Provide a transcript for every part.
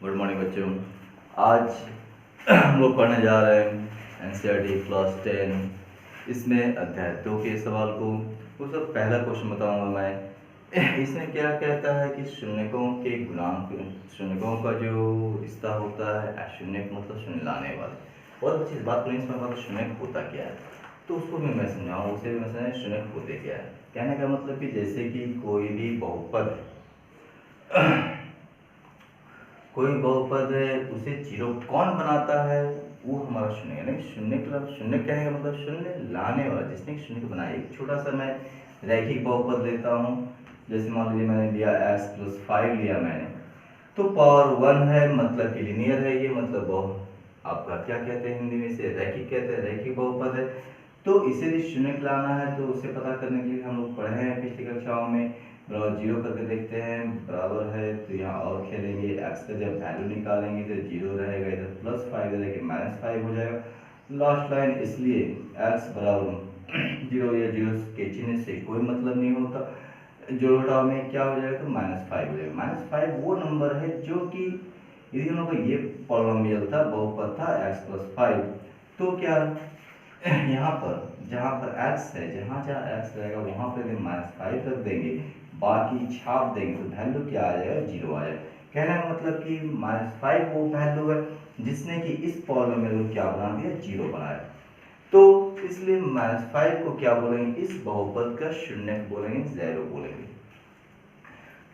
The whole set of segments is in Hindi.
गुड मॉर्निंग बच्चों। आज हम लोग पढ़ने जा रहे हैं एनसीईआरटी क्लास 10। इसमें अध्याय 2 के सवाल को उसका पहला क्वेश्चन बताऊंगा मैं। इसमें क्या कहता है कि शून्यकों के गुणांक, शून्यकों का जो रिश्ता होता है, शून्य मतलब शून्य लाने वाले। बहुत अच्छी बात को इसमें मतलब शून्य होता क्या है तो उसको भी मैं समझाऊँ, उसे भी मैं समझाऊँ शून्य होते क्या है। कहने का मतलब कि जैसे कि कोई भी बहुपद कोई बहुपद है, उसे जीरो कौन बनाता है? वो हमारा शून्य है। नहीं, शून्य का शून्य कहने का मतलब शून्य लाने वाला, जिसने शून्य को बनाया। एक छोटा सा मैं रैखिक बहुपद लेता हूँ। जैसे मान लीजिए मैंने लिया x+5 लिया मैंने, तो पावर 1 है, मतलब कि लीनियर है ये, मतलब आपका क्या कहते हैं हिंदी में इसे? रैखिक कहते हैं, रैखिक बहुपद है। तो इसे भी शून्य लाना है, तो उसे पता करने के लिए हम लोग पढ़े हैं पिछली कक्षाओं में। जीरो करके देखते हैं, बराबर है तो यहाँ और खेलेंगे। x का जब वैल्यू निकालेंगे तो जीरो रहेगा, इधर +5 इधर -5 हो जाएगा। लास्ट लाइन इसलिए x बराबर जीरो या जीरो के चिन्ह से कोई मतलब नहीं होता। जोड़ घटाव में क्या हो जाएगा तो -5 हो जाएगा। -5 वो नंबर है जो कि यदि हम लोग का ये पॉलिनोमियल था, बहुपद था x+5, तो क्या यहाँ पर जहाँ पर x है, जहाँ जहाँ x रहेगा वहाँ पर -5 रख देंगे, बाकी छाप देंगे तो वैल्यू क्या आ जाएगा? जीरो आ जाएगा। कहने का मतलब कि -5 वो वैल्यू है जिसने कि इस पॉलिनोमियल को क्या बना दिया? जीरो बनाया। तो इसलिए -5 को क्या बोलेंगे? इस बहुपद का शून्य बोलेंगे, ज़ीरो बोलेंगे।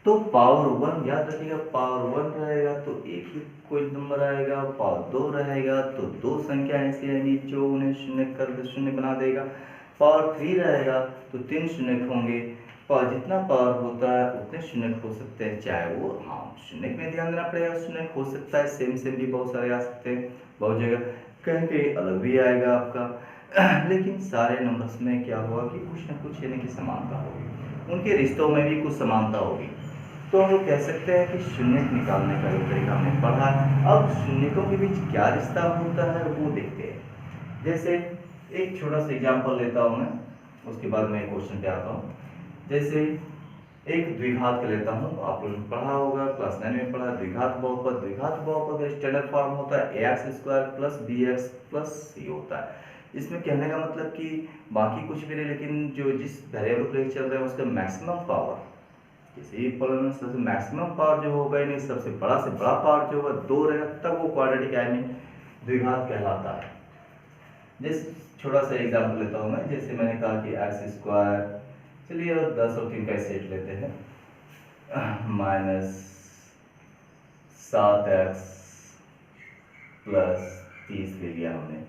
तो पावर 1 याद रखिएगा, पावर 1 रहेगा तो एक ही कोई नंबर आएगा, पावर 2 रहेगा तो दो संख्या ऐसी आएंगी जो उन्हें शून्य कर शून्य बना देगा। पावर 3 रहेगा तो 3 शून्य होंगे। पावर जितना पावर होता है उतने शून्य हो सकते हैं, चाहे वो शून्य में ध्यान देना पड़ेगा। शून्य हो सकता है सेम सेम भी बहुत सारे आ सकते हैं, बहुत जगह कहीं कहीं अलग भी आएगा आपका। लेकिन सारे नंबर्स में क्या होगा कि कुछ ना कुछ यानी कि समानता होगी, उनके रिश्तों में भी कुछ समानता होगी। तो हम लोग कह सकते हैं कि शून्य निकालने का एक तरीका हमने पढ़ा है। अब शून्यकों के बीच क्या रिश्ता होता है वो देखते हैं। जैसे एक छोटा सा एग्जांपल लेता हूँ मैं, उसके बाद मैं क्वेश्चन पे आता हूँ। जैसे एक द्विघात का लेता हूँ, आप लोगों ने पढ़ा होगा, क्लास 9 में पढ़ा। द्विघात बहुपद, द्विघात बहुपद का स्टैंडर्ड फॉर्म होता है ax² + bx + c होता है। इसमें कहने का मतलब कि बाकी कुछ भी नहीं, लेकिन जो जिस वेरिएबल पर चल रहा है उसका मैक्सिमम पावर, किसी पॉलिनोमियल सबसे मैक्सिमम पावर जो होगा, यानी सबसे बड़ा से बड़ा पावर जो होगा 2 रहेगा, तब वो क्वाड्रेटिक आई मीन द्विघात कहलाता है। जैसे छोटा सा एग्जांपल लेता हूँ मैं। जैसे मैंने कहा कि x², चलिए 10 और 3 का सेट लेते हैं, -7x + 30 ले लिया हमने।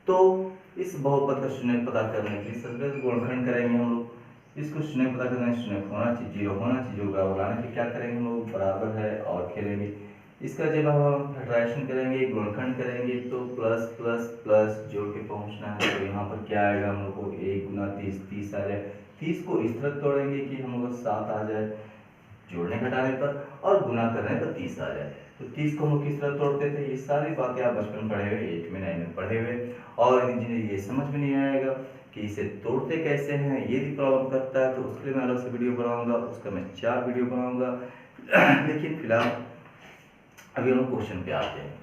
तो इस बहुपद का शून्य पता करने के लिए सबसे गुणनखंड करेंगे हम लोग। इसको शून्य पता करना है, शून्य होना चाहिए, जीरो होना चाहिए, जो बराबर लाने के क्या करेंगे हम लोग? बराबर है और खेलेंगे। इसका जब हम फैक्टराइजेशन करेंगे, गुणनखंड करेंगे, तो प्लस प्लस प्लस जोड़ के पहुंचना है। तो यहाँ पर क्या आएगा हम लोग को? 1 × 30, 30 आ जाए। 30 को इस तरह तोड़ेंगे कि हम लोग 7 आ जाए जोड़ने घटाने पर, और गुना करने पर 30 आ जाए। तो 30 को हम किस तरह तोड़ते थे? ये सारी बातें आप बचपन पढ़े हुए, 8 में 9 में पढ़े हुए। और इंजीनियर ये समझ में नहीं आएगा कि इसे तोड़ते कैसे हैं, ये भी प्रॉब्लम करता है, तो उसके लिए मैं अलग से वीडियो बनाऊंगा, उसका मैं 4 वीडियो बनाऊंगा। लेकिन फिलहाल अभी हम क्वेश्चन पे आते हैं।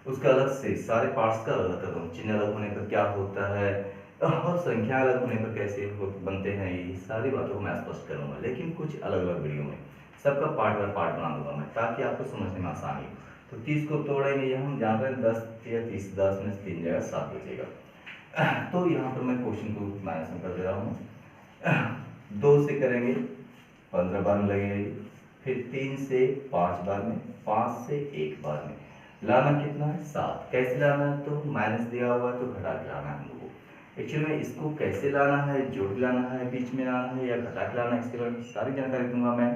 उसका अलग से सारे पार्ट्स का अलग करता हूँ। चिन्ह अलग होने पर क्या होता है और संख्या अलग होने पर कैसे बनते हैं, ये सारी बातों को मैं स्पष्ट करूंगा, लेकिन कुछ अलग अलग वीडियो में सबका पार्ट बाय पार्ट बना दूंगा मैं, ताकि आपको समझने में आसानी हो। तो 30 को तोड़ेंगे, ये हम जान रहे हैं 10 या 30, 10 में 3 जाएगा 7 बचेगा। तो यहाँ पर मैं क्वेश्चन को माइनस में कर दे रहा हूँ। 2 से करेंगे 15 बार में लगेगी, फिर 3 से 5 बार में, 5 से 1 बार में। लाना कितना है? 7। कैसे लाना है? तो माइनस दिया हुआ है तो घटा के लाना है हमको। एक्चुअली में इसको कैसे लाना है, जोड़ के लाना है, बीच में लाना है या घटा के लाना है, इसके बारे में सारी जानकारी दूंगा मैं।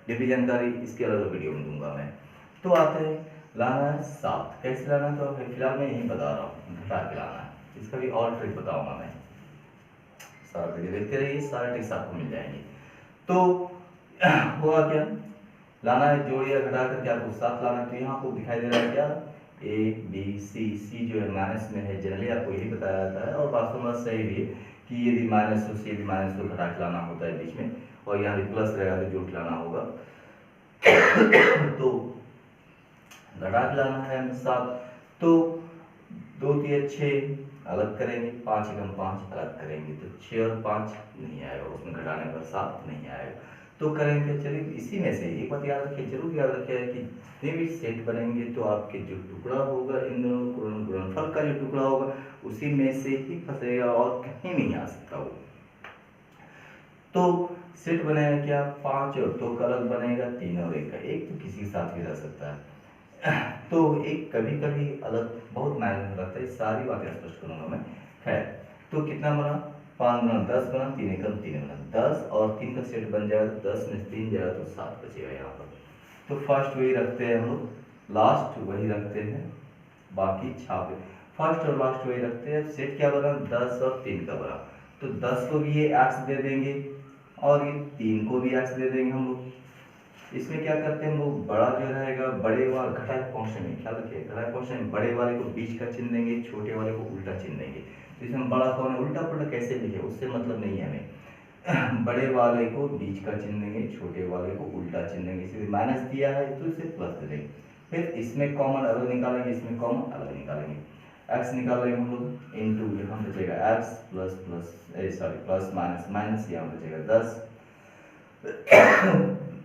डीपी जानकारी इसके अलग वीडियो में दूंगा मैं। तो आते हैं, लाना है 7। कैसे लाना है? तो फिलहाल मैं यही बता रहा हूँ, घटा के लाना है। इसका भी और ट्रिक बताऊंगा मैं। सारा वीडियो देखते रहिए, सारे ट्रिक्स आपको मिल जाएंगे। तो हुआ क्या? लाना है जोड़ या घटा करके आपको 7 लाना है। तो यहाँ आपको दिखाई दे रहा है क्या? ए बी सी, सी जो है माइनस में है, जनरली आपको यही बताया जाता है और वास्तव में सही भी है कि यदि माइनस हो, सी यदि माइनस को घटा के लाना होता है बीच में, और यहाँ भी प्लस रहेगा तो जोड़ के लाना होगा। तो घटा के लाना है हमें 7, तो 2 3 6 अलग करेंगे, 5 एकम 5 अलग करेंगे, तो 6 और 5 नहीं आएगा, उसमें घटाने पर 7 नहीं आएगा। तो करेंगे, चलिए इसी में से एक बात याद रखिए, जरूर याद रखिए कि जितने भी सेट बनेंगे तो आपके जो टुकड़ा होगा इन दोनों गुणनफल का जो टुकड़ा होगा उसी में से ही फंसेगा और कहीं नहीं आ सकता वो। तो सेट बनेगा क्या, 5 और 2 का अलग बनेगा, 3 और 1 का, एक तो किसी के साथ भी रह सकता है। तो एक कभी कभी अलग बहुत मायने रखता है, सारी बातें स्पष्ट करूंगा मैं। खैर, तो कितना बना, 5 गुना 10 बना, 3 एकम 3 बना, 10 और 3 का सेट बन जाएगा, 10 में 3 जाएगा तो 7 बचेगा यहाँ पर। तो फर्स्ट वही रखते हैं हम लोग, लास्ट वही रखते हैं, बाकी छापे। फर्स्ट और लास्ट वही रखते हैं। सेट क्या बना, 10 और 3 का बना, तो 10 को भी ये एक्स दे देंगे और ये 3 को भी एक्स दे देंगे हम लोग। इसमें क्या करते हैं हम लोग, बड़ा जो रहेगा बड़े वाले घटाए फंक्शन में, ख्याल रखिए घटाए फंक्शन में बड़े वाले को बीच का चिन्ह देंगे, छोटे वाले को उल्टा चिन्ह देंगे। तो इसमें बड़ा कौन है, उल्टा पुल्टा कैसे लिखे उससे मतलब नहीं है हमें। बड़े वाले को बीच का चिन्ह देंगे, छोटे वाले को उल्टा चिन्ह देंगे, इसे माइनस दिया है तो इसे प्लस दे देंगे। फिर इसमें कॉमन अलग निकालेंगे, इसमें कॉमन अलग निकालेंगे, x निकाल रहे हम लोग इनटू यहाँ बचेगा x plus plus plus minus minus, यहाँ बचेगा 10।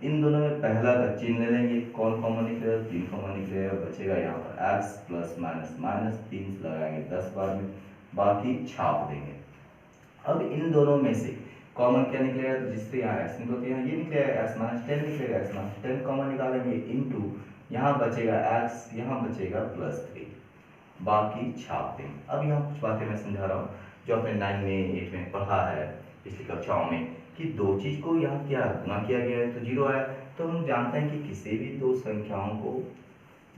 इन दोनों में पहला का चिन्ह ले लेंगे, कौन कॉमन निकलेगा, 3 कॉमन निकलेगा, बचेगा यहाँ पर x प्लस माइनस माइनस, 3 से लगाएंगे 10 बार में, बाकी छाप देंगे। अब इन दोनों में से कॉमन क्या निकलेगा, तो जिससे यहाँ x निकलो तो यहाँ ये निकलेगा x माइनस 10 निकलेगा, x माइनस 10 कॉमन निकालेंगे इनटू यहाँ बचेगा x, यहाँ बचेगा प्लस 3, बाकी छाप देंगे। अब यहाँ कुछ बातें मैं समझा रहा हूँ जो आपने 9 में 8 में पढ़ा है पिछली कक्षाओं में, कि दो चीज को यहाँ क्या गुना किया गया है तो 0 आया। तो हम जानते हैं कि किसी भी दो संख्याओं को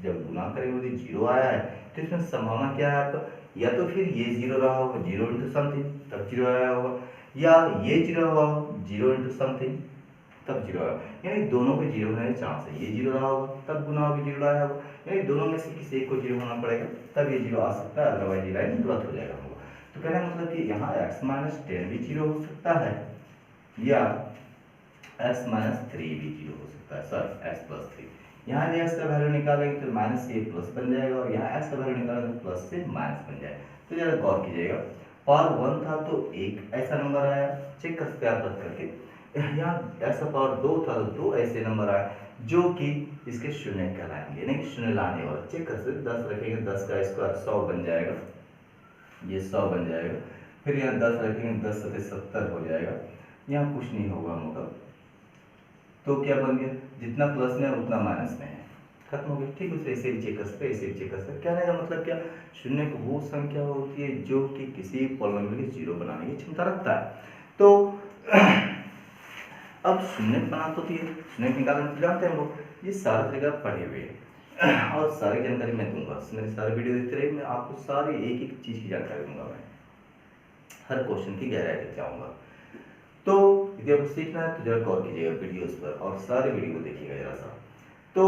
जब गुना करेंगे तो 0 आया है, तो इसमें संभावना क्या है आपका, या तो फिर ये 0 रहा होगा, 0 इंटू समथिंग तब 0 आया होगा, या ये 0 हुआ 0 इंटू समथिंग तब 0 आया, यानी दोनों के 0 होने के चांस है। ये 0 रहा होगा तब गुना होगा 0 आया होगा, यानी दोनों में से किसी एक को 0 होना पड़ेगा तब ये 0 आ सकता है, अदरवाइज ये लाइन गलत हो जाएगा होगा। तो कहने का मतलब कि यहाँ x माइनस 10 भी 0 हो सकता है या x माइनस 3 भी 0 हो सकता है, सॉरी x प्लस 3। यहाँ भी x का वैल्यू निकालेंगे तो माइनस से प्लस बन जाएगा, और यहाँ x का वैल्यू निकालेंगे तो प्लस से माइनस बन जाएगा। तो जरा गौर कीजिएगा, पावर 1 था तो एक ऐसा नंबर आया, चेक कर सकते हैं आप करके, यहाँ ऐसा पावर 2 था तो 2 ऐसे नंबर आए जो कि इसके शून्य कहलाएंगे, यानी कि शून्य लाने वाला। चेक कर सकते, 10 रखेंगे 10 का स्क्वायर 100 बन जाएगा, ये 100 बन जाएगा। फिर यहाँ 10 रखेंगे 10 सत्ते 70 हो जाएगा, यहाँ कुछ नहीं होगा मतलब, तो क्या बन गया, जितना प्लस में है उतना माइनस में है, खत्म हो गया। ठीक है, ऐसे भी चेक कर सकते, ऐसे भी चेक कर सकते। कहने का मतलब क्या, शून्य को वो संख्या होती है जो कि किसी पॉलिनोमियल के 0 बनाने की क्षमता रखता है। तो अब शून्य बनाते होती है, शून्य निकालने जानते हैं हम लोग, ये सारा तरीका पढ़े हुए हैं और सारी जानकारी मैं दूंगा, मेरे सारे वीडियो देखते रहिए, मैं आपको सारी एक एक चीज की जानकारी दूंगा, मैं हर क्वेश्चन की गहराई तक जाऊंगा। तो यदि आपको सीखना है तो जरा गौर कीजिएगा वीडियोस पर और सारे वीडियो को देखिएगा जरा सा। तो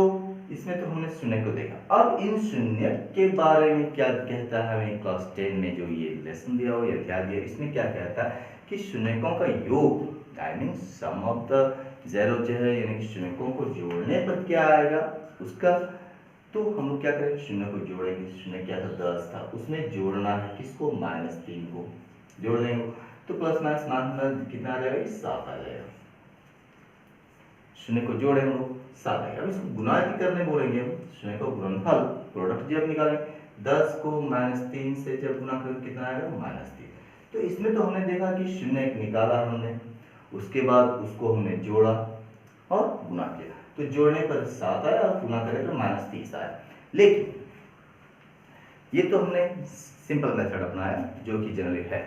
इसमें तो हमने शून्य को देखा, अब इन शून्य के बारे में क्या कहता है हमें क्लास 10 में जो ये लेसन दिया हो या अध्याय दिया, इसमें क्या कहता है कि शून्यकों का योग, I mean sum of the zero जो है, यानी कि शून्यकों को जोड़ने पर क्या आएगा उसका, तो हम लोग क्या करेंगे, शून्य को जोड़ेंगे। शून्य क्या था, 10 था, उसमें जोड़ना है किसको, -3 को जोड़ देंगे, तो प्लस माइनस माइनस कितना आ जाएगा, 7 आ जाएगा। शून्य को जोड़े हम लोग 7 आएगा। अब इसको गुना भी करने बोलेंगे हम, शून्य को गुणनफल प्रोडक्ट जब निकालेंगे, 10 को -3 से जब गुना करेंगे कितना आएगा, -3। तो इसमें तो हमने देखा कि शून्य एक निकाला हमने, उसके बाद उसको हमने जोड़ा और गुना किया, तो जोड़ने पर 7 आया और गुना करें तो -30 आया। लेकिन ये तो हमने सिंपल मेथड अपनाया जो कि जनरली है,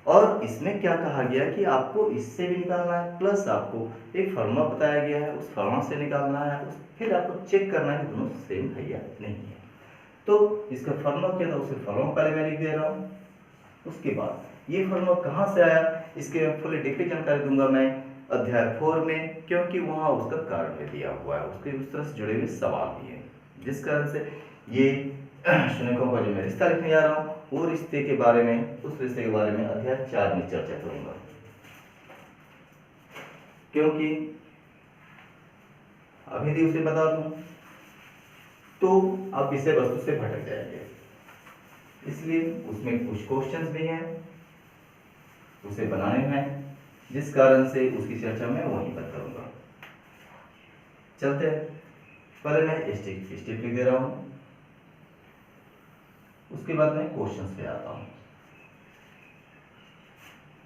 और इसमें क्या कहा गया कि आपको इससे भी निकालना है, प्लस आपको एक फॉर्मूला बताया गया है, उस फॉर्मूला से निकालना है, फिर आपको चेक करना है कि दोनों सेम है या नहीं है। तो इसका फॉर्मूला क्या था, उसे फॉर्मूला पहले मैं लिख दे रहा हूँ, उसके बाद ये फॉर्मूला कहाँ से आया इसके फुल डिटेल जानकारी दूंगा मैं अध्याय 4 में, क्योंकि वहाँ उसका कारण दिया हुआ है, उसके उस तरह से जुड़े हुए सवाल भी है, जिस कारण से ये शून्यकों का जो मैं रिश्ता लिखने जा रहा हूँ वो रिश्ते के बारे में, उस रिश्ते के बारे में अध्याय 4 में चर्चा करूंगा। क्योंकि अभी यदि उसे बता दूं तो आप विषय वस्तु से भटक जाएंगे, इसलिए उसमें कुछ क्वेश्चंस भी हैं उसे बनाने हैं, जिस कारण से उसकी चर्चा मैं वहीं पर करूंगा। चलते हैं, पहले मैं स्टेप लिख दे रहा हूं, उसके बाद मैं क्वेश्चंस पे आता हूं।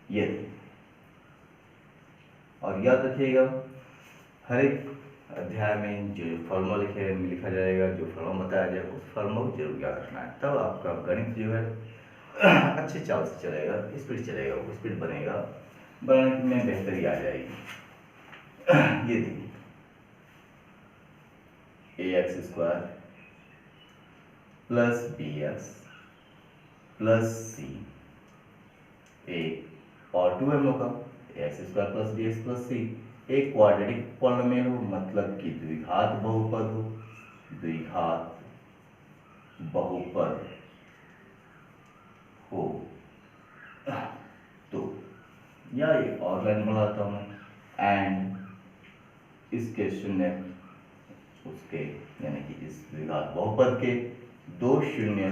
ये और याद रखिएगा, हर एक अध्याय में जो फॉर्मूला लिखा जाएगा, जो फॉर्मूला बताया जाएगा, उस फॉर्मूला को जरूर याद रखना है, तब आपका गणित जो है अच्छे चाल से चलेगा, स्पीड चलेगा, वो स्पीड बनेगा, बनाने में बेहतरी आ जाएगी। ये देखिए ax² plus bx plus c, एक और 2 हम लोग का ax² plus bx plus c एक क्वाड्रेटिक पॉलिनोमियल हो, मतलब कि द्विघात बहुपद हो, द्विघात बहुपद हो। तो या एक और लाइन बनाता हूं एंड इसके शून्य उसके यानी कि इस द्विघात बहुपद के दो शून्य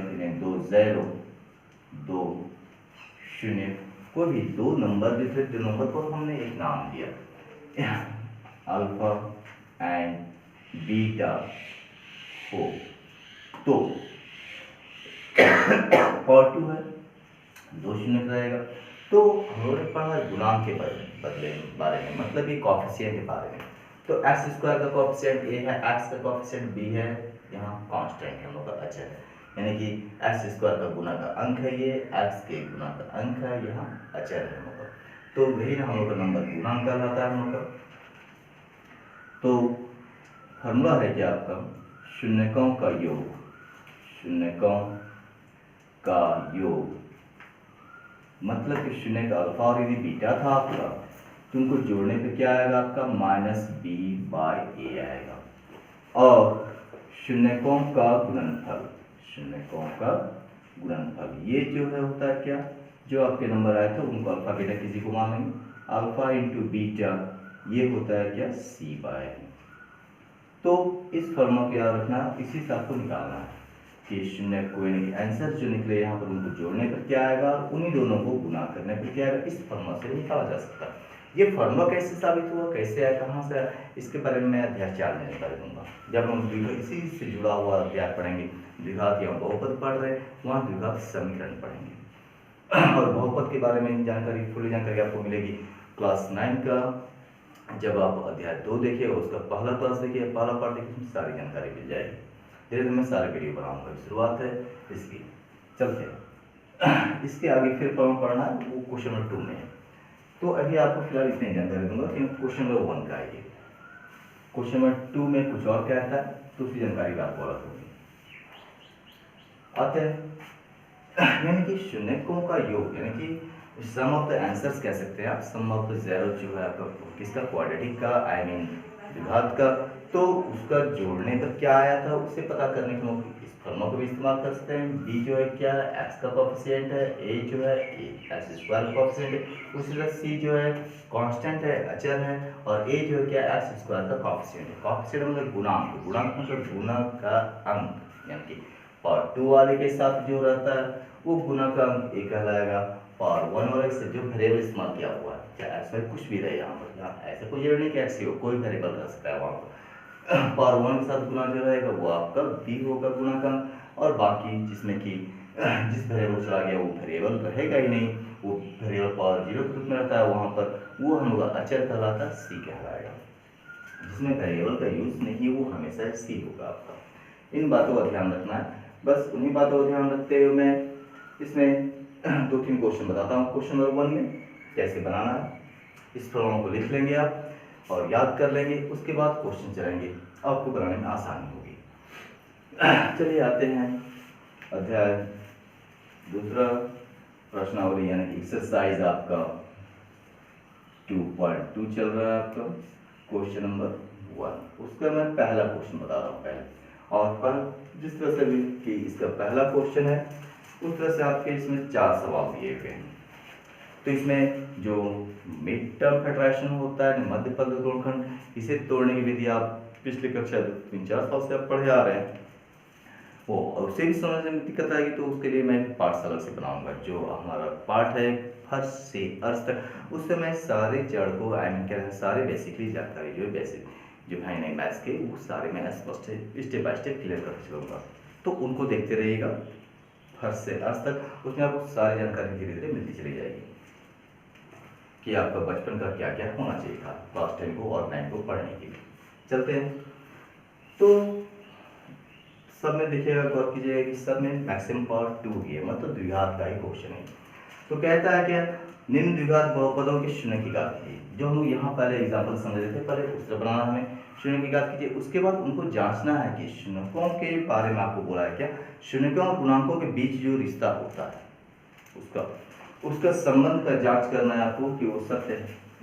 दो शून्य को भी दो नंबर जो थे, दो नंबर को हमने एक नाम दिया अल्फा एंड बीटा हो। तो और 2 है, दो शून्य रहेगा। तो हम लोगों ने पढ़ा गुणांक के बारे में, मतलब ये कॉफिशिएंट के बारे में। तो x² का कॉफिशिएंट a है, x का कॉफिशिएंट b है, यहाँ कांस्टेंट है हम लोग का अचर है, यानी कि x² का गुना का अंक है, ये x के गुना का अंक है, यहाँ अचर है हम लोग का। तो वही ना हम लोग का नंबर गुणांक कहलाता है हम लोग का। तो फॉर्मूला है कि आपका शून्यकों का योग, शून्यकों का योग मतलब कि शून्य का अल्फा और यदि बीटा था आपका, तो उनको जोड़ने पे क्या आएगा आपका -b/a आएगा। और शून्यकों का गुणनफल, शून्यकों का गुणनफल ये जो है होता है क्या, जो आपके नंबर आए थे उनको अल्फा बीटा किसी को मान लेंगे, अल्फा इंटू बीटा ये होता है क्या c/a। तो इस फॉर्मूला को याद रखना, इसी से आपको निकालना है कि शून्य को यानी कि आंसर जो निकले यहाँ पर उनको जोड़ने पर क्या आएगा, उन्हीं दोनों को गुना करने पर क्या आएगा, इस फॉर्मूला से निकाला जा सकता है। ये फॉर्मूला कैसे साबित हुआ, कैसे आया, कहाँ से आया, इसके बारे में मैं अध्याय 4 में बता दूंगा। जब हम इसी से जुड़ा हुआ अध्याय पढ़ेंगे, द्विघात या बहुपद पढ़ रहे हैं, वहाँ द्विघात समीकरण पढ़ेंगे और बहुपद के बारे में जानकारी, पूरी जानकारी आपको मिलेगी क्लास 9 का। जब आप अध्याय 2 देखिए, उसका पहला क्लास देखिए, पहला पार्ट देखिए, सारी जानकारी मिल जाएगी। धीरे धीरे मैं सारे वीडियो बनाऊंगा, शुरुआत है इसकी। चलते हैं, इसके आगे फिर पढ़ना है, वो क्वेश्चन नंबर 2 में है। तो अभी आपको फिलहाल इतनी जानकारी दूंगा कि क्वेश्चन नंबर 1 का है। क्वेश्चन नंबर 2 में कुछ और कहता है, तो उसकी जानकारी भी आपको अलग होगी। आते हैं, यानी कि शून्यकों का योग, यानी कि सम ऑफ द आंसर्स कह सकते हैं आप, सम ऑफ द जेरो जो है आपका किसका, क्वाड्रेटिक का, आई मीन द्विघात का। तो उसका जोड़ने पर क्या आया था उसे पता करने के लिए इस फॉर्मूला को भी इस्तेमाल कर सकते हैं। b जो है क्या, x का कोएफिशिएंट है, a जो है x² का कोएफिशिएंट है, उसी तरह c जो है कांस्टेंट है, अचर है, और a जो है क्या, x² का कोएफिशिएंट है। कोएफिशिएंट मतलब गुणांक, गुणांक मतलब गुना का अंक, यानी कि पावर 2 वाले के साथ जो रहता है वो गुना का अंक a कहलाएगा, पावर 1 वाले से जो वेरिएबल इस्तेमाल किया हुआ है, चाहे ऐसा कुछ भी रहे यहाँ पर, यहाँ ऐसा कोई जरूरी नहीं कि x हो, कोई वेरिएबल रह सकता है वहाँ पर। पावर 1 के साथ गुना जो रहेगा वो आपका b होगा गुना का, और बाकी जिसमें कि जिस वेरिएबल चला गया वो वेरिएबल रहेगा ही नहीं, वो वेरिएबल पावर 0 के रूप में रहता है वहाँ पर, वो हम लोग अचर कहलाता है, c कहलाएगा। जिसमें वेरिएबल का यूज नहीं है वो हमेशा c होगा आपका। इन बातों का ध्यान रखना है, बस उन्हीं बातों का ध्यान रखते हुए मैं इसमें 2-3 क्वेश्चन बताता हूँ। क्वेश्चन नंबर 1 में कैसे बनाना है, इस फॉर्मूला को लिख लेंगे आप और याद कर लेंगे, उसके बाद क्वेश्चन चलेंगे, आपको बनाने में आसानी होगी। चलिए आते हैं अध्याय 2, प्रश्नावली यानी कि एक्सरसाइज आपका 2.2 चल रहा है आपका, क्वेश्चन नंबर 1। उसका मैं पहला क्वेश्चन बता रहा हूँ पहले, और जिस तरह से भी कि इसका पहला क्वेश्चन है उस तरह से आपके इसमें 4 सवाल दिए हुए हैं। तो इसमें जो मिड टर्म फैक्टराइजेशन होता है, मध्य पद गुणनखंड, इसे तोड़ने की विधि आप पिछली कक्षा 3-4 साल से आप पढ़े आ रहे हैं वो, और उसे भी समझने में दिक्कत आएगी तो उसके लिए मैं पार्ट्स अलग से बनाऊंगा। जो हमारा पार्ट है फर्स्ट से अर्थ तक, उससे मैं सारे जड़ को आई मीन क्या है सारे बेसिकली जानकारी जो है बेसिक जो है नहीं मैथ्स के वो सारे मैं स्पष्ट स्टेप बाय स्टेप क्लियर करके चलूँगा, तो उनको देखते रहिएगा फर्स्ट से अर्थ तक। उसमें आपको सारी जानकारी धीरे धीरे मिलती चली जाएगी कि आपका बचपन का क्या क्या होना चाहिए था क्लास 10 को और 9 को पढ़ने के लिए। चलते हैं, तो सब में देखिएगा, गौर कीजिएगा कि सब में मैक्सिमम पावर 2 ही है, मतलब द्विघात का ही क्वेश्चन है। तो कहता है क्या, निम्न द्विघात बहुपदों के शून्य की घात कीजिए। जो हम लोग यहाँ पहले एग्जाम्पल समझ रहे थे, पहले उत्तर बनाना हमें शून्य की घात कीजिए। उसके बाद उनको जांचना है कि शून्यकों के बारे में आपको बोला है क्या, शून्यकों और गुणांकों के बीच जो रिश्ता होता है उसका संबंध का जांच करना है आपको कि वो सत्य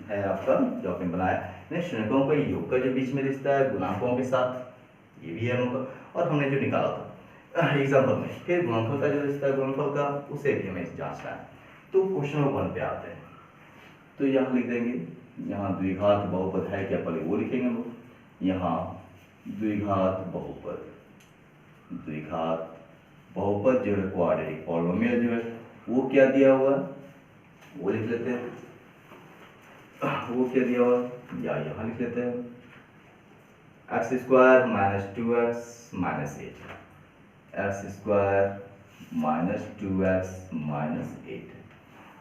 है आपका जो आपने बनाया। नहीं, शून्यकों का योग का जो बीच में रिश्ता है गुणांकों के साथ ये भी है उनका, और हमने जो निकाला था एग्जाम्पल में, फिर गुणनफल का जो रिश्ता है गुणनफल का उसे भी हमें जांचना है। तो क्वेश्चन नंबर 1 पे आते हैं, तो यहाँ लिख देंगे, यहाँ द्विघात बहुपद है क्या, पहले वो लिखेंगे हम लोग। यहाँ द्विघात बहुपद जो है क्वाड्रेटिक पॉलिनोमियल जो है वो क्या दिया हुआ है वो लिख लेते हैं। वो क्या दिया हुआ या यहाँ लिख लेते हैं, x² - 2x - 8, x² - 2x - 8।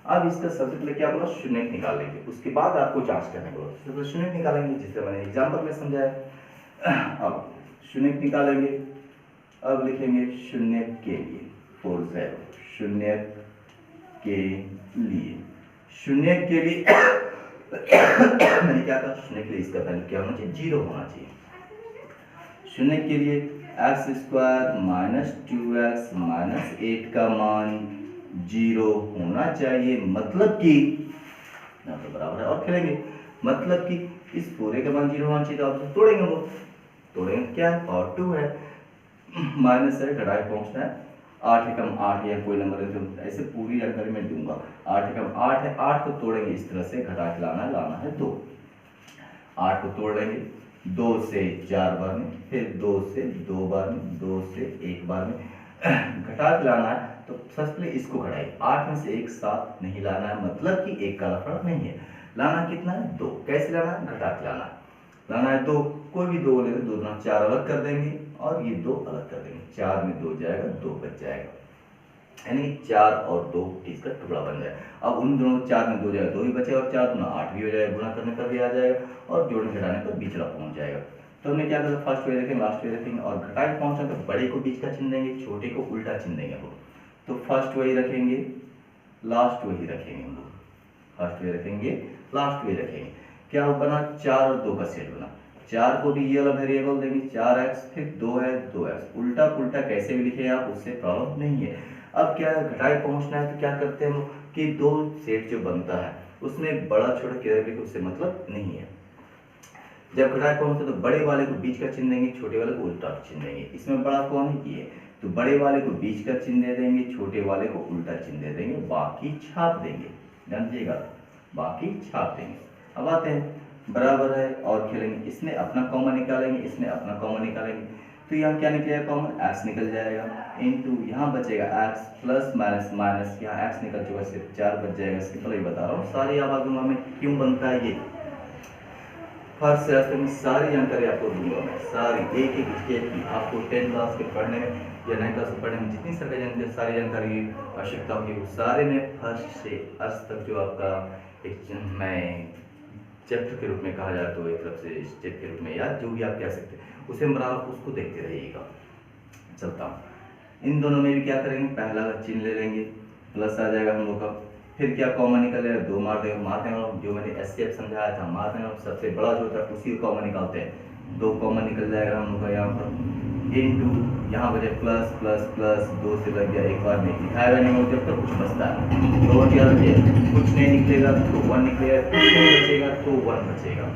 अब इसका सबसे पहले क्या बोला, शून्य निकालेंगे, उसके बाद आपको जांच करने को बोला। तो शून्य निकालेंगे जिसे मैंने एग्जांपल में समझाया। अब शून्य निकालेंगे, अब लिखेंगे शून्य के लिए 40, शून्य के लिए मैंने क्या कहा, शून्य के लिए इसका वैल्यू क्या होना चाहिए, 0 होना चाहिए। शून्य के लिए x² - 2x - 8 का मान 0 होना चाहिए, मतलब कि यहाँ तो बराबर है और खेलेंगे, मतलब कि इस पूरे का मान 0 होना चाहिए। तो आप तोड़ेंगे, वो तोड़ेंगे क्या है, पावर 2 है, माइनस है, घटाए पहुंचना है, 8 एकम 8 या कोई नंबर है तो ऐसे पूरी जानकारी मैं दूंगा। 8 एकम 8 है, 8 को तोड़ेंगे इस तरह से, घटा के लाना है 2। 8 को तोड़ लेंगे 2 से 4 बार में, फिर 2 से 2 बार में, 2 से 1 बार में, घटा के लाना है। तो सबसे पहले इसको घटाइए, 8 में से 1 साथ नहीं लाना है, मतलब कि 1 का लफड़ा नहीं है, लाना कितना है 2। कैसे लाना है, घटा के लाना है 2, कोई भी 2 ले, 2 दूना 4 अलग कर देंगे और ये 2 अलग कर देंगे, 4 में 2 जाएगा, 2 बच जाएगा, यानी 4 और 2 इसका टुकड़ा बन जाए। अब उन दोनों 4 में 2 जाएगा, 2 ही बचेगा और 4 दूना 8 भी हो जाएगा, गुणा करने पर भी आ जाएगा और जोड़ने घटाने पर बिचड़ा पहुंच जाएगा। तो हमने क्या करा, फर्स्ट वे रखेंगे, लास्ट वे रखेंगे, और घटाए पहुंचना तो बड़े को बीच का चिन्ह देंगे, छोटे को उल्टा चिन्ह देंगे हम लोग। तो फर्स्ट वही रखेंगे, लास्ट वही रखेंगे हम लोग, फर्स्ट वे रखेंगे, लास्ट वे रखेंगे। क्या बना, 4 और 2 का सेट बना। 4 को भी ये वाला वेरिएबल देंगे, 4x, फिर 2 है 2x, उल्टा पुल्टा कैसे भी लिखे आप, उससे प्रॉब्लम नहीं है। अब क्या घटाए पहुंचना है तो क्या करते हैं हम कि 2 सेट जो बनता है उसमें बड़ा छोटा किधर भी उससे मतलब नहीं है। जब घटाए पहुंचते तो बड़े वाले को बीच का चिन्ह देंगे, छोटे वाले को उल्टा चिन्ह देंगे। इसमें बड़ा कौन है, ये, तो बड़े वाले को बीच का चिन्ह दे देंगे, छोटे वाले को उल्टा चिन्ह दे देंगे, बाकी छाप देंगे, जानइएगा, बाकी छाप देंगे। अब आते हैं बराबर है और खेलेंगे, इसमें अपना कॉमन निकालेंगे, इसमें अपना कॉमन निकालेंगे, तो यहाँ क्या निकलेगा कॉमन, x निकल जाएगा, इनटू यहाँ बचेगा x प्लस माइनस माइनस, यहाँ x निकल चुका, सिर्फ 4 बच जाएगा। सिंपल ही बता रहा हूँ, सारी आवाज दूंगा मैं क्यों बनता है ये, फर्स्ट से रास्ते में सारी जानकारी आपको दूंगा मैं, सारी एक एक स्टेप की। आपको 10 क्लास के पढ़ने में या 9 क्लास के पढ़ने में जितनी सारी जानकारी की आवश्यकता होगी वो सारे में फर्स्ट से अर्थ तक जो आपका एक मैं चैप्टर के रूप में कहा जाए तो एक तरफ से स्टेप के रूप में या जो भी आप कह सकते हैं उसे बराबर उसको देखते रहिएगा। चलता हूँ, इन दोनों में भी क्या करेंगे, पहला चिन्ह ले लेंगे, प्लस आ जाएगा हम लोग का, फिर क्या कॉमन निकलेगा, 2 मारते हैं, जो मैंने एससीएफ समझाया था, मारते हैं सबसे बड़ा जो होता है उसी को कॉमन निकालते हैं, 2 कॉमन निकल जाएगा हम लोग का यहाँ पर, इनटू यहाँ बचे प्लस प्लस प्लस, 2 से लग गया, एक बार में दिखाएगा नहीं जब तक कुछ बचता है, तो क्या कुछ नहीं निकलेगा तो 1 निकलेगा, कुछ नहीं बचेगा तो 1 बचेगा।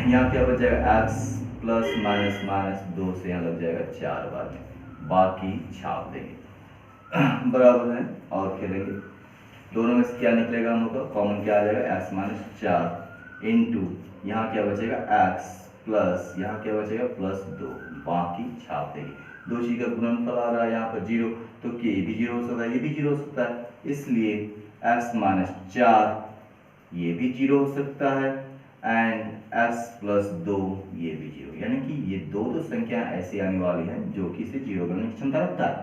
यहाँ क्या बच जाएगा, x प्लस माइनस माइनस, 2 से यहाँ लग जाएगा 4 बार में, बाकी छाप देंगे, बराबर है और खेलेंगे। दोनों में से क्या निकलेगा हम लोग का कॉमन, क्या आ जाएगा, x माइनस 4 इनटू यहाँ क्या बचेगा, x प्लस यहाँ क्या बचेगा प्लस 2, बाकी छाप देंगे। दो चीज का गुणनफल आ रहा है यहाँ पर 0, तो ये भी 0 हो सकता है, ये भी 0 हो सकता है, इसलिए x माइनस 4 ये भी 0 हो सकता है एंड x प्लस 2 ये भी 0, यानी कि ये दो संख्या ऐसी आने वाली है जो कि इसे 0 करने की क्षमता रखता है।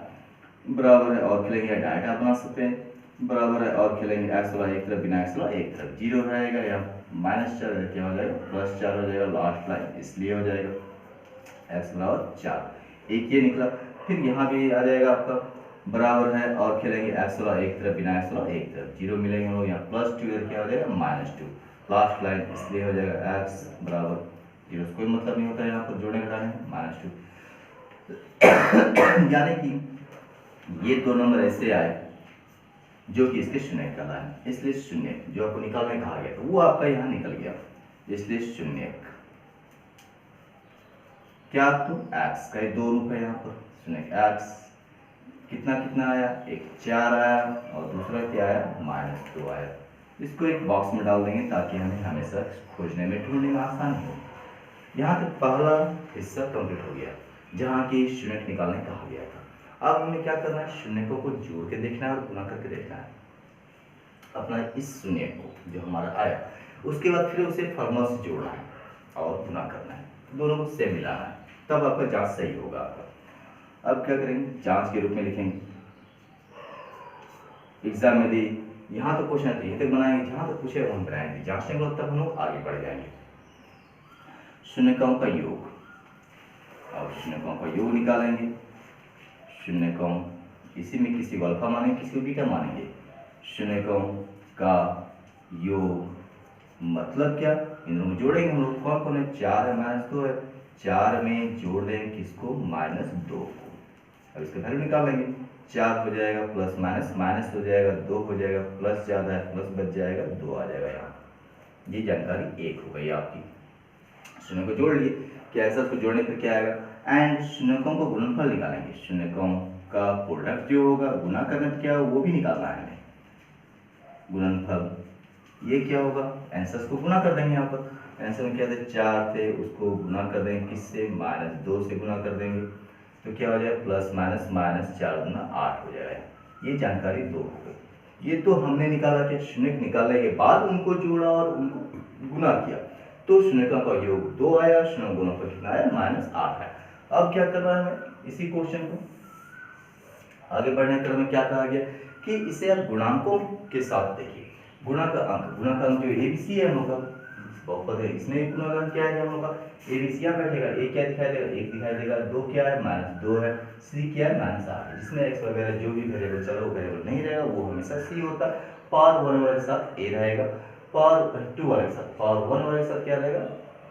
बराबर है और खेलेंगे डायरेक्ट आप बना सकते हैं, बराबर है और खेलेंगे x वाला एक तरफ बिना x वाला एक तरफ 0 रहेगा, या -4 क्या हो जाएगा +4 हो जाएगा, लास्ट लाइन इसलिए हो जाएगा x बराबर 4, एक ये निकला। फिर यहाँ भी आ जाएगा आपका बराबर है और खेलेंगे x वाला एक तरफ बिना x वाला एक तरफ 0 मिलेंगे हम लोग, यहाँ +2 इधर क्या हो जाएगा -2, लास्ट लाइन इसलिए हो जाएगा x बराबर 0, कोई मतलब नहीं होता है यहाँ पर जोड़ने घटाने में -2। यानी कि ये दो नंबर ऐसे आए जो कि इसके शून्य का है, इसलिए शून्य जो आपको निकालने कहा गया था वो आपका यहाँ निकल गया, इसलिए शून्य क्या तो x का दो रूप है यहाँ पर शून्य x कितना कितना आया, एक 4 आया और दूसरा क्या आया -2 आया। इसको एक बॉक्स में डाल देंगे ताकि हमें हमेशा खोजने में ढूंढने में आसानी हो। यहाँ तक पहला हिस्सा कंप्लीट हो गया जहाँ की शून्य निकालने कहा गया था। अब हमें क्या करना है, शून्य को जोड़ के देखना है और गुना करके देखना है अपना इस शून्य को जो हमारा आया, उसके बाद फिर उसे फॉर्मूला से जोड़ना है और गुना करना है, दोनों को सेम मिलाना है, तब आपका जांच सही होगा आपका। अब क्या करेंगे, जांच के रूप में लिखेंगे, एग्जाम में दी यहाँ तो क्वेश्चन यहीं तक बनाएंगे जहाँ तक पूछे हम बनाएंगे, जांचने के बाद तब हम लोग आगे बढ़ जाएंगे। शून्यकों का योग, और शून्यकों का योग निकालेंगे, शून्यकों इसी में किसी को अल्फा मानेंगे किसी को बीटा मानेंगे। शून्यकों का योग मतलब क्या, इन दोनों को जोड़ेंगे हम लोग, कौन कौन है 4 है -2 है, 4 में जोड़ देंगे किसको -2 को। अब इसका वैल्यू निकाल लेंगे, 4 हो जाएगा प्लस माइनस हो जाएगा 2 हो जाएगा प्लस ज़्यादा है प्लस बच जाएगा 2 आ जाएगा यहाँ। ये जानकारी 1 हो गई आपकी। शून्य को जोड़ लिए कि ऐसा को जोड़ने पर क्या आएगा, एंड शून्यकों को गुणनफल निकालेंगे, शून्यकों का प्रोडक्ट जो होगा गुना करना क्या वो भी निकालना है हमें, गुणनफल ये क्या होगा, आंसर्स को गुना कर देंगे। यहाँ पर आंसर में क्या थे 4 थे, उसको गुना कर देंगे किससे -2 से गुना कर देंगे, तो क्या हो जाएगा प्लस माइनस 4 गुना 8 हो जाएगा। ये जानकारी 2 हो गई। ये तो हमने निकाला कि शून्य निकालने के बाद उनको जोड़ा और उनको गुना किया, तो शून्यकों का योग 2 आया, शून्य गुणनफल कितना आया -8 है। अब क्या करना है हमें, इसी क्वेश्चन को आगे बढ़ने क्रम में क्या कहा गया कि इसे आप गुणांकों के साथ देखिए, गुणा का अंक जो एबीसी है हम लोग का बहुपद है, इसमें गुणा का अंक क्या है हम लोग का एबीसी यहाँ बैठेगा, ए क्या दिखाई देगा 1 दिखाई देगा, 2 क्या है -2 है, सी क्या है -8 है, जिसमें एक्स वगैरह जो भी वेरिएबल चलो वेरिएबल नहीं रहेगा वो हमेशा सी होता है। पावर 1 वाले के साथ ए रहेगा, पावर 2 वाले के साथ पावर 1 वाले के साथ क्या रहेगा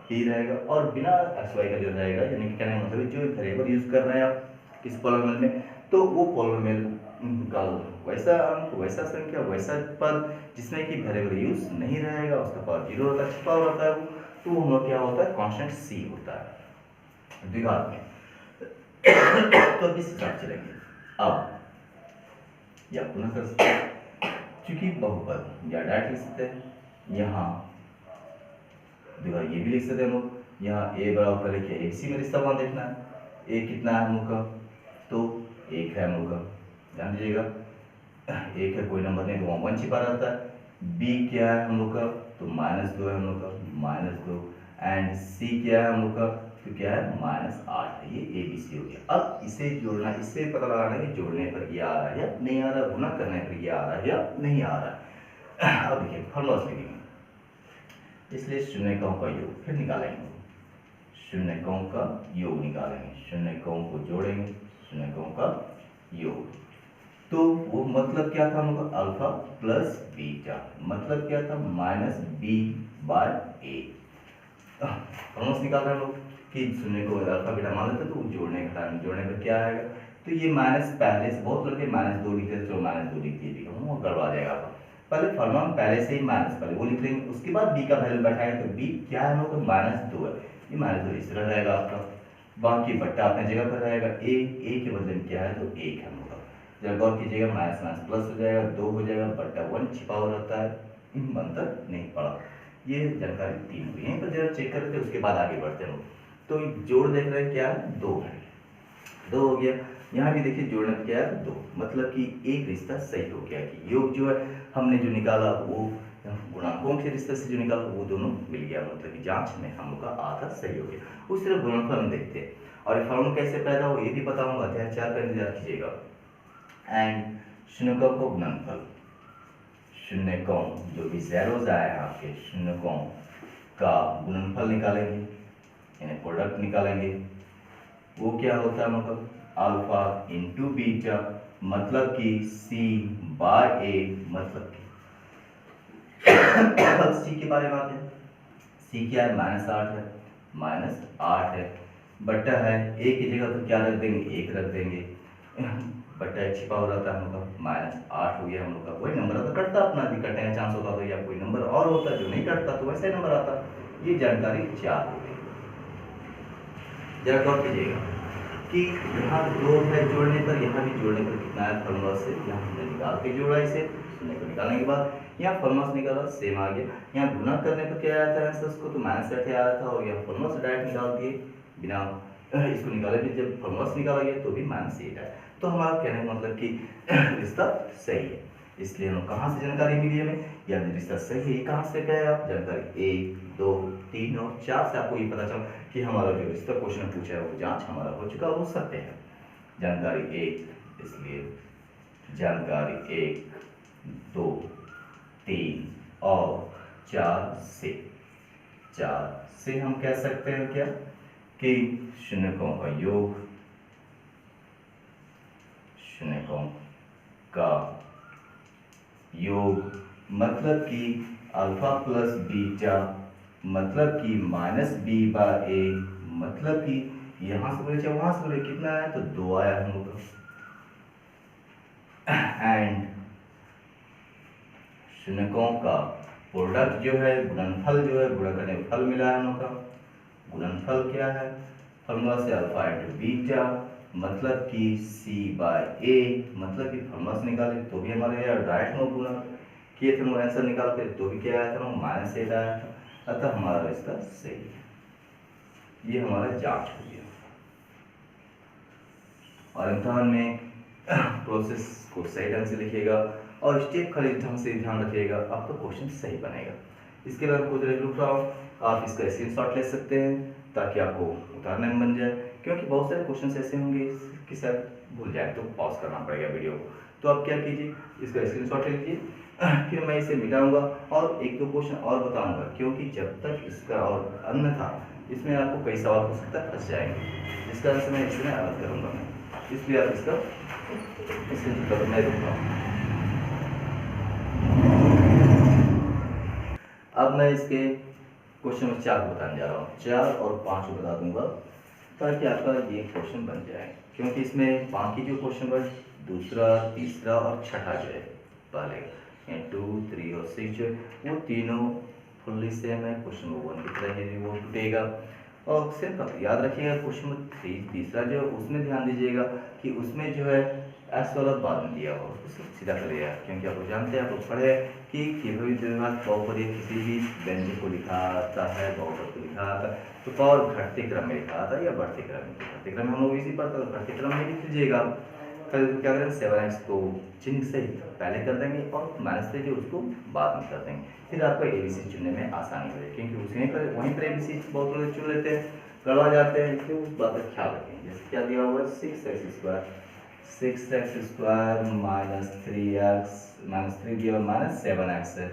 बी रहेगा, और बिना एक्स वाई का जो रहेगा, यानी कि कहने का मतलब जो वेरिएबल यूज कर रहे हैं आप किस पॉलिनोमियल में, तो वो पॉलिनोमियल का वैसा अंक वैसा संख्या वैसा पद जिसमें कि वेरिएबल यूज नहीं रहेगा, उसका पावर 0 होता है, छिपा हुआ रहता है वो, तो वो हम लोग क्या होता है कांस्टेंट सी होता है द्विघात में। तो इस हिसाब से चलेंगे। अब या पुनः कर सकते हैं, क्योंकि बहुपद या डायरेक्ट लिख सकते हैं, यहाँ ये भी लिख सकते हैं हम लोग, यहाँ ए बराबर कर लिखिए एबीसी में रिश्ता वहां देखना है, ए कितना है हम लोग का, तो 1 है हम लोग का, ध्यान दीजिएगा 1 है, कोई नंबर नहीं तो वहाँ 1 छिपा रहता है। बी क्या है हम लोग का, तो -2 है हम लोग का -2, एंड सी क्या है हम लोग का, तो क्या है -8 है, ये एबीसी हो गया। अब इसे जोड़ना, इससे पता लगाना है कि जोड़ने पर ये आ रहा है या नहीं आ रहा, गुना करने पर ये आ रहा है या नहीं आ रहा है। अब देखिए फॉर्मूला लिखेंगे, इसलिए शून्यकों का योग फिर निकालेंगे, शून्यकों का योग निकालेंगे, शून्यकों को जोड़ेंगे, शून्यकों का योग, तो वो मतलब क्या था हम लोग अल्फा प्लस बीटा, मतलब क्या था -b/a। फॉर्मूला निकाल रहे हैं हम लोग कि शून्य को अल्फा बीटा मान लेते तो जोड़ने घटाने, जोड़ने पर क्या आएगा, तो ये माइनस पहले से बहुत लड़के -2 लिखते थे, तो -2 लिख दिए, वो गड़बड़ा जाएगा आपका। पहले फॉर्मूला में पहले से ही माइनस पहले वो लिख लेंगे, उसके बाद बी का वैल्यू बैठाएंगे, तो बी क्या है हम लोग -2 है, ये -2 इस तरह रहेगा आपका, बाकी बट्टा अपने जगह पर रहेगा, ए के बदले में क्या है तो 1 है हम लोग का, जब गौर कीजिएगा माइनस प्लस हो जाएगा, 2 हो जाएगा, बट्टा 1 छिपा हुआ रहता है, अंतर नहीं पड़ा। ये जानकारी 3 हुई। यहीं पर जरा चेक कर लेते उसके बाद आगे बढ़ते हैं। तो जोड़ देख रहे हैं क्या है, 2 है, 2 हो गया। यहाँ भी देखिए जोड़ने में क्या है 2, मतलब कि एक रिश्ता सही हो गया कि योग जो है हमने जो निकाला वो गुणांकों के रिश्ते से जो निकाला वो दोनों मिल गया, मतलब कि जांच में हम लोग का आधा सही हो गया। उस तरह गुणनफल हम देखते हैं और ये फॉर्मूला कैसे पैदा हो ये भी पता होगा, अध्याय 4 का इंतजार कीजिएगा। एंड शून्यकों को गुणनफल, शून्यकों जो भी zeros आए हैं आपके शून्यकों का गुणनफल निकालेंगे, यानी प्रोडक्ट निकालेंगे। वो क्या होता है, मतलब अल्फा इंटू बीटा, मतलब कि सी बाय ए, मतलब कि अब सी के बारे में आते हैं। सी क्या है, -8 है, -8 है, बट्टा है ए की जगह तो क्या रख देंगे, 1 रख देंगे, बट्टा एक छिपा हो जाता है हम लोग का, -8 हो गया हम लोग का। वही नंबर आता कटता अपना, भी कटने का चांस होता तो या कोई नंबर और होता जो नहीं कटता तो वैसे नंबर आता। ये जानकारी 4 हो गई। जरा गौर कीजिएगा कि यहाँ 2 है जोड़ने पर, यहाँ भी जोड़ने पर कितना है फॉर्मूला से, यहाँ हमने निकाल के जोड़ा इसे, शून्य को निकालने के बाद यहाँ फॉर्मूला से निकाला सेम आ गया। यहाँ गुना करने पर क्या आया था आंसर उसको, तो -8 आया था और यहाँ फॉर्मूला से डायरेक्ट निकाल दिए बिना इसको निकाले भी, जब फॉर्मूला से निकाला गया तो भी -8 है। तो हमारा कहने का मतलब कि रिश्ता सही है। इसलिए हम कहाँ से जानकारी मिली हमें, या रिश्ता सही है कहाँ से गए आप, जानकारी 1, 2, 3 और 4 से आपको ये पता चला कि हमारा जो रिश्ता क्वेश्चन पूछा है वो जांच हमारा हो चुका, वो सत्य है। जानकारी 1, इसलिए जानकारी 1, 2, 3 और 4 से हम कह सकते हैं क्या कि शून्यकों का योग, शून्यकों का योग मतलब कि अल्फा प्लस बीटा, मतलब कि -b/a, मतलब कि यहाँ से बोले चाहे वहां से बोले कितना आया, तो 2 आया हम लोग का। एंड शून्यकों का प्रोडक्ट जो है, गुणनफल जो है, गुणा करने फल मिला है हम लोग का। गुणनफल क्या है, फॉर्मूला से अल्फा इंटू बीटा, मतलब कि c/a, मतलब कि फॉर्मूला से निकाले तो भी हमारे यहाँ डायरेक्ट में गुणा किए थे हम आंसर निकाल के, तो भी क्या आया था, -8 आया था। अतः हमारा रिश्ता सही है। ये हमारा जांच हो गया। और इम्तिहान में प्रोसेस को सही ढंग से लिखिएगा और स्टेप खाली ढंग से ध्यान रखिएगा, आपका क्वेश्चन सही बनेगा। इसके बाद कुछ लिख रहा हूँ, आप इसका स्क्रीनशॉट ले सकते हैं ताकि आपको उतारने में बन जाए, क्योंकि बहुत सारे क्वेश्चन ऐसे होंगे कि शायद भूल जाए तो पॉज करना पड़ेगा वीडियो को। तो आप क्या कीजिए, इसका स्क्रीनशॉट ले लीजिए, फिर मैं इसे मिटाऊंगा और 1-2 क्वेश्चन और बताऊंगा, क्योंकि जब तक इसका और अन्यथा इसमें आपको कई सवाल हो सकता है फंस जाएंगे, जिसका आंसर मैं इसमें अलग करूँगा मैं, इसलिए आप इसका स्क्रीनशॉट मैं दूँगा। अब मैं इसके क्वेश्चन में 4 बताने जा रहा हूँ, 4 और 5 बता दूंगा ताकि आपका ये क्वेश्चन बन जाए, क्योंकि इसमें बाकी जो क्वेश्चन बन दूसरा, तीसरा और छठा जो है पहले 2, 3 और 6 जो है वो तीनों फुल्ली सेम है, क्वेश्चन नंबर 1 की तरह ही वो टूटेगा। और सिर्फ याद रखिएगा क्वेश्चन नंबर 3 तीसरा जो है उसमें ध्यान दीजिएगा कि उसमें जो है एस वाला बाद में दिया हो उसको सीधा करिएगा, क्योंकि आप लोग जानते हैं, आप लोग पढ़े कि किसी बहुपद किसी भी व्यंजक को लिखा आता है, बहुपद को लिखा आता है तो पावर घटते क्रम में लिखा आता है या बढ़ते क्रम में, घटते क्रम में हम लोग इसी पढ़ते हैं, घटते क्रम में लिख लीजिएगा। फिर क्या करें, 7x को चिन्ह से पहले कर देंगे और -3 जो उसको बाद में कर देंगे, फिर आपको ABC चुनने में आसानी हो जाएगी, क्योंकि उसी पर वहीं पर ABC बहुत लोग चुन लेते हैं, गड़बड़ा जाते हैं, इसलिए उस बात का ख्याल रखें। जैसे क्या दिया हुआ है 6x² -3x दिया हुआ -7x है।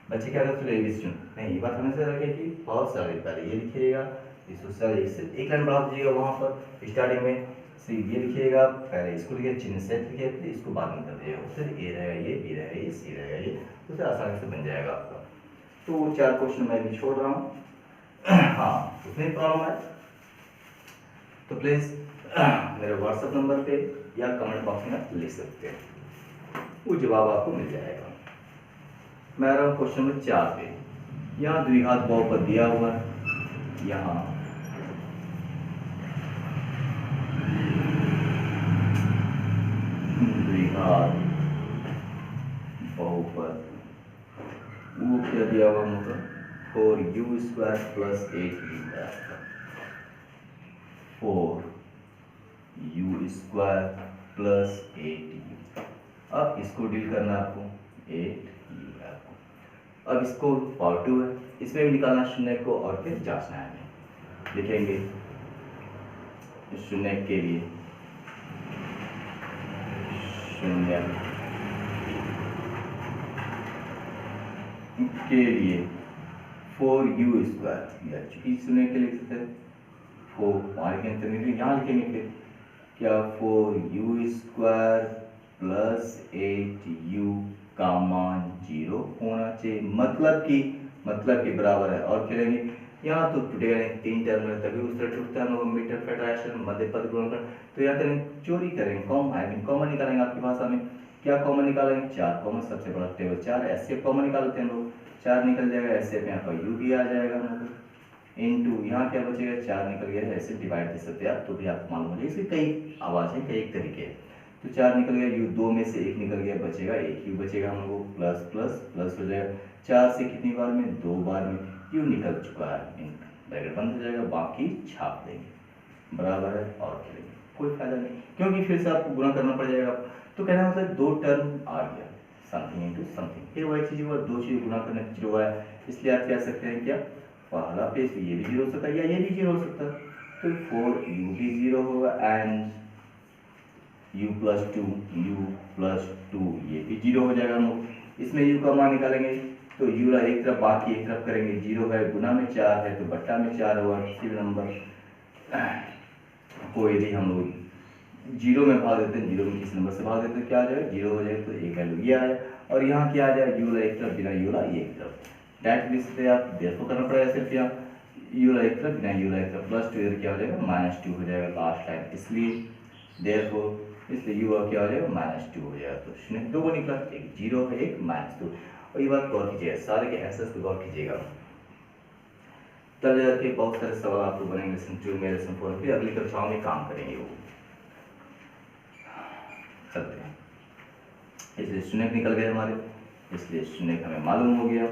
बच्चे क्या करते हैं ABC चुन नहीं, ये बात हमेशा रखें कि बहुत सारे पहले ये लिखिएगा, इसको सर एक लाइन बढ़ा दीजिएगा, वहाँ पर स्टार्टिंग में ये लिखिएगा, पहले इसको लिखिए चिन्ह से लिखिए, फिर इसको बाद में कर दिएगा, फिर ए रहेगा ये, बी रहेगा ये, सी रहेगा ये, तो फिर आसानी से बन जाएगा आपका। तो वो 4 क्वेश्चन मैं भी छोड़ रहा हूँ। हाँ उसमें प्रॉब्लम है तो प्लीज़ मेरे व्हाट्सएप नंबर पे या कमेंट बॉक्स में लिख सकते हैं, वो जवाब आपको मिल जाएगा। मैं आ रहा हूँ क्वेश्चन नंबर 4 पे। यहाँ द्विघात बहुपद दिया हुआ है, यहाँ द्विघात बहुपद वो क्या दिया हुआ मतलब 4u² प्लस 8u है आपका, 4u² प्लस 8u। अब इसको डील करना है आपको, 8u है आपको। अब इसको पावर 2 है, इसमें भी निकालना शून्य को और फिर जांचना है हमें। लिखेंगे शून्य के लिए, शून्य के लिए 4u², चूंकि शून्य के लिख सकते हैं 4, वहाँ लिखेंगे यहाँ लिखेंगे फिर क्या, 4u² प्लस 8u का मान 0 होना चाहिए, मतलब कि बराबर है। और करेंगे यहाँ तो टूटेगा नहीं, 3 टर्म है तभी उस तरह टूटता है, मीटर फैक्टराइजेशन मध्य पद गुणनखंड। तो यहाँ करेंगे चोरी करेंगे, कॉमन निकालेंगे। आपकी भाषा में क्या कॉमन निकालेंगे, 4 कॉमन, सबसे बड़ा टेबल 4, एसएफ कॉमन निकालते हैं लोग, 4 निकल जाएगा, एसएफ यहाँ पर यू भी आ जाएगा हम लोग, इनटू यहाँ क्या बचेगा, 4 निकल गया, ऐसे डिवाइड दे सकते हैं आप, तो भी आपको मालूम हो जाएगा। इसके कई आवाज है, कई तरीके हैं। तो 4 निकल गया, यू 2 में से 1 निकल गया, बचेगा 1 यू बचेगा हम लोग, प्लस प्लस प्लस हो जाएगा, 4 से कितनी बार में, 2 बार में, यू निकल चुका है, ब्रैकेट बंद हो जाएगा, बाकी छाप देंगे, बराबर है। और करेंगे, कोई फायदा नहीं, क्योंकि फिर से आपको गुणा करना पड़ जाएगा। तो कहना मतलब 2 टर्म आ गया, समथिंग इनटू समथिंग, फिर वही चीज हुआ, 2 चीज गुणा करने पर 0 आया, इसलिए आप कह सकते हैं क्या, पहला पेज ये भी 0 हो सकता है या ये भी 0 हो सकता है। तो 4u भी 0 होगा एंड u प्लस 2 ये भी 0 हो जाएगा हम लोग। इसमें u का मान निकालेंगे तो u एक तरफ बाकी एक तरफ करेंगे, 0 है गुना में 4 है तो बट्टा में 4 होगा, किसी भी नंबर को यदि हम लोग 0 में भाग देते हैं, 0 में किसी नंबर से भाग देते हैं, क्या आ जाएगा, 0 हो जाएगा, तो एक वैल्यू ये आया। और यहाँ क्या आ जाएगा, u एक तरफ बिना u एक तरफ, डायरेक्ट लिख सकते हैं आप, देखो करना पड़ेगा सिर्फ यहाँ u एक तरफ बिना u एक तरफ, प्लस 2 इधर क्या हो जाएगा, -2 हो जाएगा लास्ट टाइम, इसलिए देखो इसलिए u क्या हो जाएगा, -2 हो जाएगा। तो शून्य 2 को निकला, एक 0 है एक -2। और ये बात गौर कीजिएगा, सारे के आंसर्स पे गौर कीजिएगा, तब जाके बहुत सारे सवाल आपको बनेंगे लेसन 2 में, लेसन 4 फिर अगली कक्षाओं में काम करेंगे वो। चलते हैं, इसलिए शून्य निकल गए हमारे, इसलिए शून्य हमें मालूम हो गया।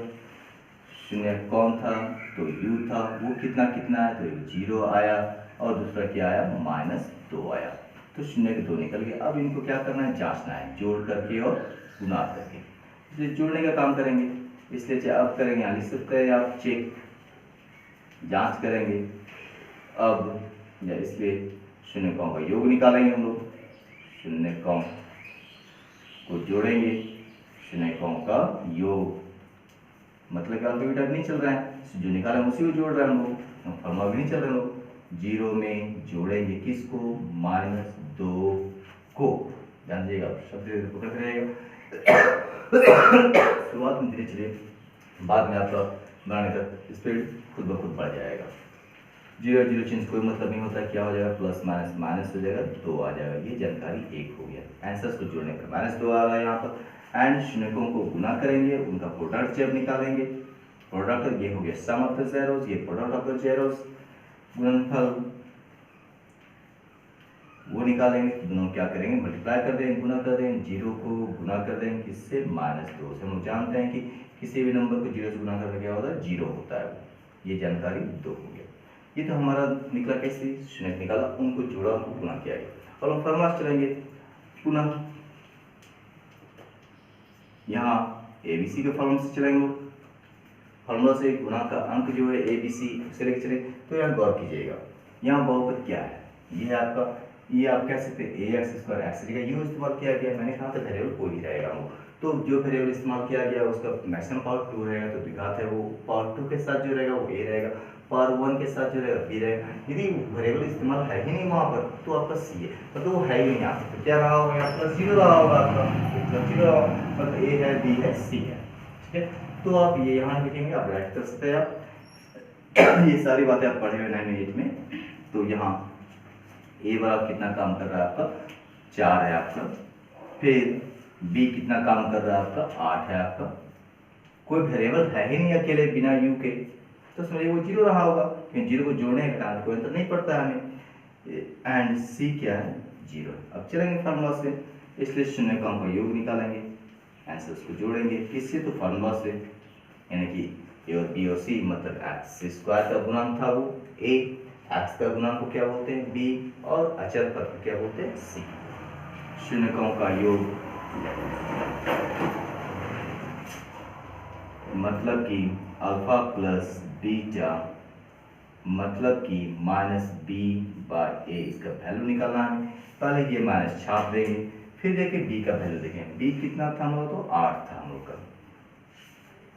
शून्य कौन था, तो u था, वो कितना कितना है, तो 0 आया, और दूसरा क्या आया, -2 आया, तो शून्य के 2 निकल गए। अब इनको क्या करना है, जांचना है, जोड़ करके और गुना करके, इसलिए जोड़ने का काम करेंगे, इसलिए अब करेंगे, यहाँ लिख सकते हैं आप चेक, जांच करेंगे। अब या इसलिए शून्य कौन का योग निकालेंगे हम लोग, शून्य कौन को जोड़ेंगे, शून्य कौन का योग, मतलब कि अल्फाबेट नहीं चल रहा है, जो निकाले उसी को जोड़ रहे हैं हम लोग, फॉर्मूला भी नहीं चल रहे लोग। 0 में जोड़ेंगे किसको, -2 को, ध्यान दीजिएगा, शब्द पकड़ रहेगा शुरुआत में धीरे चलिए, बाद में आपका बनाने का स्पीड खुद ब खुद बढ़ जाएगा। 0 0 चिन्ह कोई मतलब नहीं होता, क्या हो जाएगा, प्लस माइनस माइनस हो जाएगा, 2 आ जाएगा, ये जानकारी 1 हो गया। आंसर्स को जोड़ने पर -2 आ रहा है यहाँ पर, एंड शून्यकों को गुना करेंगे, उनका प्रोडक्ट जब निकालेंगे, प्रोडक्ट ये हो गया सम ऑफ द जेरोस, ये प्रोडक्ट ऑफ द जेरोस, गुणनफल वो निकालेंगे, दोनों क्या करेंगे, मल्टीप्लाई कर देंगे, गुना कर देंगे, 0 को गुना कर देंगे किससे, -2 से। हम लोग जानते हैं कि किसी भी नंबर को 0 से गुना करके क्या होता है, 0 होता है, ये जानकारी 2 हो गया। ये तो हमारा निकला, कैसे शून्य निकाला, उनको जोड़ा, उनको गुना किया गया। और हम फॉर्मूला चलेंगे पुनः, यहाँ ABC के फॉर्मूला से चलेंगे, फॉर्मूला से गुना का अंक जो है ABC से लेकर चले। तो यहाँ गौर कीजिएगा, यहाँ बहुपद क्या है, ये है आपका, ये आप कह सकते हैं ax² x का यू इस्तेमाल किया गया, मैंने कहा था वेरिएबल कोई भी रहेगा वो, तो जो वेरिएबल इस्तेमाल किया गया उसका मैक्सिमम पावर 2 रहेगा, तो द्विघात है वो पावर 2 के साथ जो रहेगा वो a रहेगा, पावर 1 के साथ जो रहेगा b रहेगा। यदि वेरिएबल इस्तेमाल है ही नहीं वहाँ पर, तो आपका c है, मतलब वो है ही नहीं यहाँ पर, तो क्या रहा होगा, यहाँ पर 0 रहा होगा आपका, मतलब 0 मतलब a है, b है, c है, ठीक है। तो आप ये यहाँ लिखेंगे, आप राइट कर सकते हैं आप ये सारी बातें आप पढ़े हुए 9 में। तो यहाँ ए बराबर कितना काम कर रहा है आपका, 4 है आपका, फिर बी कितना काम कर रहा है आपका, 8 है आपका, कोई वेरिएबल है ही नहीं अकेले बिना यू के, तो समझिए वो 0 रहा होगा, क्योंकि 0 को जोड़ने के कारण कोई अंतर नहीं पड़ता है हमें। एंड सी क्या है, 0 है। अब चलेंगे फार्मूला से, इसलिए शून्य का योग निकालेंगे, आंसर्स को जोड़ेंगे किससे, तो फार्मूला से, यानी कि ए और बी और सी मतलब एक्स स्क्वायर का गुणांक था वो ए, एक्स का गुणांक को क्या बोलते हैं बी, और अचर पद को क्या बोलते हैं सी। शून्यकों का योग मतलब कि अल्फा प्लस बीटा मतलब कि माइनस बी बाय ए, इसका वैल्यू निकालना है। पहले ये माइनस छाप देंगे, फिर देखिए बी का वैल्यू देखें, बी कितना था हम लोग तो 8 था हम लोग का,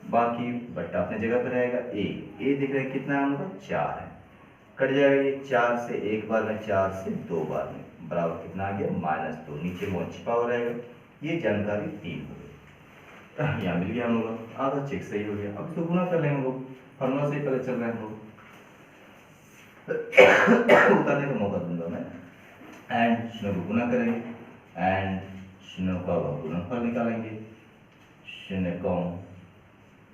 बाकी बट्टा अपने जगह पर रहेगा। ए देख रहे हैं कितना है हम लोग 4 है, कट जाएगा ये 4 से एक बार में, 4 से 2 बार में, बराबर कितना आ गया -2, नीचे में छिपा हो रहेगा। ये जानकारी 3 हो गई, यहाँ मिल गया हम लोग, आधा चेक सही हो गया। अब इसको गुना कर लेंगे हम लोग, फॉर्मूला से ही पता चल रहा है हम लोग उतारने का मौका दूंगा मैं। एंड शून्य को गुना करेंगे, एंड शून्य का गुणनफल निकालेंगे, शून्यकों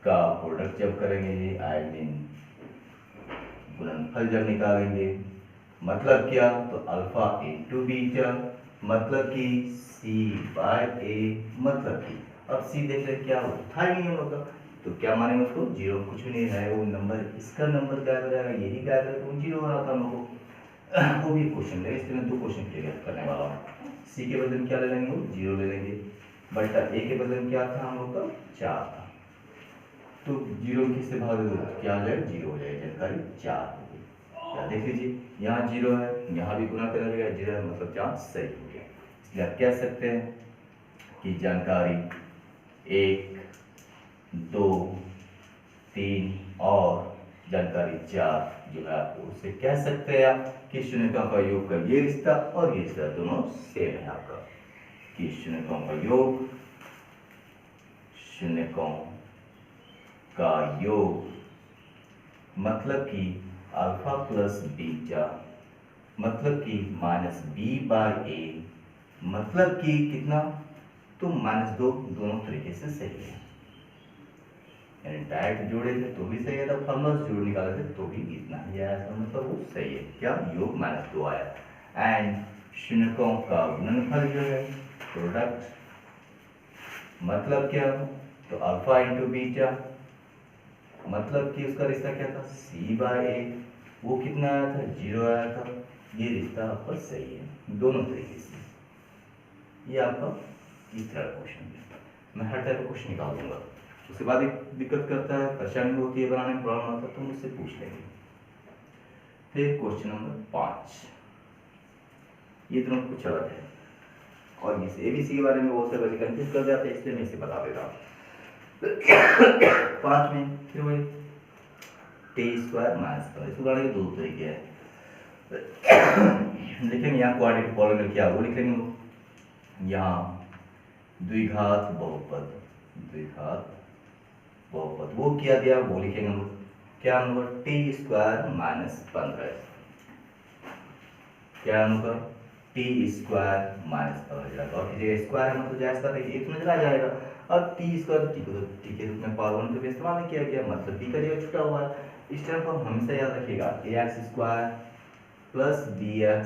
का प्रोडक्ट जब करेंगे, आई मीन गुणनफल जब निकालेंगे, मतलब क्या तो अल्फा इंटू बीटा मतलब कि सी बाय ए, मतलब कि अब सी देख रहे क्या था ही नहीं होगा, तो क्या मानेंगे उसको जीरो, कुछ भी नहीं है वो नंबर, इसका नंबर गायब हो जाएगा, यही गायब है, तो जीरो हो रहा था हम लोग को। वो भी क्वेश्चन है, इसलिए मैं 2 क्वेश्चन क्लियर करने वाला हूँ। सी के बदले में क्या ले लेंगे, वो जीरो ले लेंगे, बटा ए के बदले में क्या था हम लोग का 4 था, तो जीरो किससे भाग दो क्या हो जाएगा, जीरो हो जाएगा, जानकारी 4 हो गई। क्या देख लीजिए यहाँ जीरो है, यहाँ भी गुना करेगा जीरो है, मतलब चांस सही हो गया। इसलिए आप कह सकते हैं कि जानकारी 1, 2, 3 और जानकारी 4 जो है आपको उससे कह सकते हैं आप कि शून्यकों का योग का ये रिश्ता और ये रिश्ता दोनों सेम है आपका, कि शून्यकों का योग, शून्यकों का योग मतलब कि अल्फा प्लस बीटा मतलब कि माइनस बी बाय ए मतलब कि कितना तो -2, दोनों तरीके से सही है। यानी डायरेक्ट जोड़े थे तो भी सही है, तब फॉर्मूला जोड़ निकाले थे तो भी इतना ही आया, मतलब वो सही है, क्या योग -2 आया। एंड शून्यकों का गुणनफल जो है प्रोडक्ट मतलब क्या तो अल्फा इंटू बीटा मतलब कि उसका रिश्ता क्या था सी बाय ए, वो कितना आया था 0 आया था, ये रिश्ता आपका सही है दोनों तरीके से। ये आपका तीसरा क्वेश्चन है, मैं हर टाइप का क्वेश्चन निकाल दूंगा। उसके बाद एक दिक्कत करता है, परेशानी होती है बनाने में, प्रॉब्लम आता है तो मुझसे पूछ लेंगे। फिर क्वेश्चन नंबर 5, ये दोनों कुछ अलग है और इस एबीसी के बारे में बहुत से बच्चे कंफ्यूज कर जाते हैं, इसलिए मैं इसे बता देता हूँ। 5 में फिर वही t² इसको बनाने के 2 तरीके हैं। लेकिन यहाँ क्वाड्रेटिक पॉलीनॉमियल क्या वो लिख लेंगे, यहाँ द्विघात बहुपद, द्विघात बहुपद वो किया दिया वो लिखेंगे हम लोग, क्या होगा t² - 15, क्या होगा t² - 15, और जगह स्क्वायर है मतलब जायज का ये तो नजर आ जाएगा। अब t² t के रूप में पावर 1 का इस्तेमाल नहीं किया गया, मतलब b का जगह छुटा हुआ है। इस टर्म को हमेशा याद रखिएगा, ax² plus bx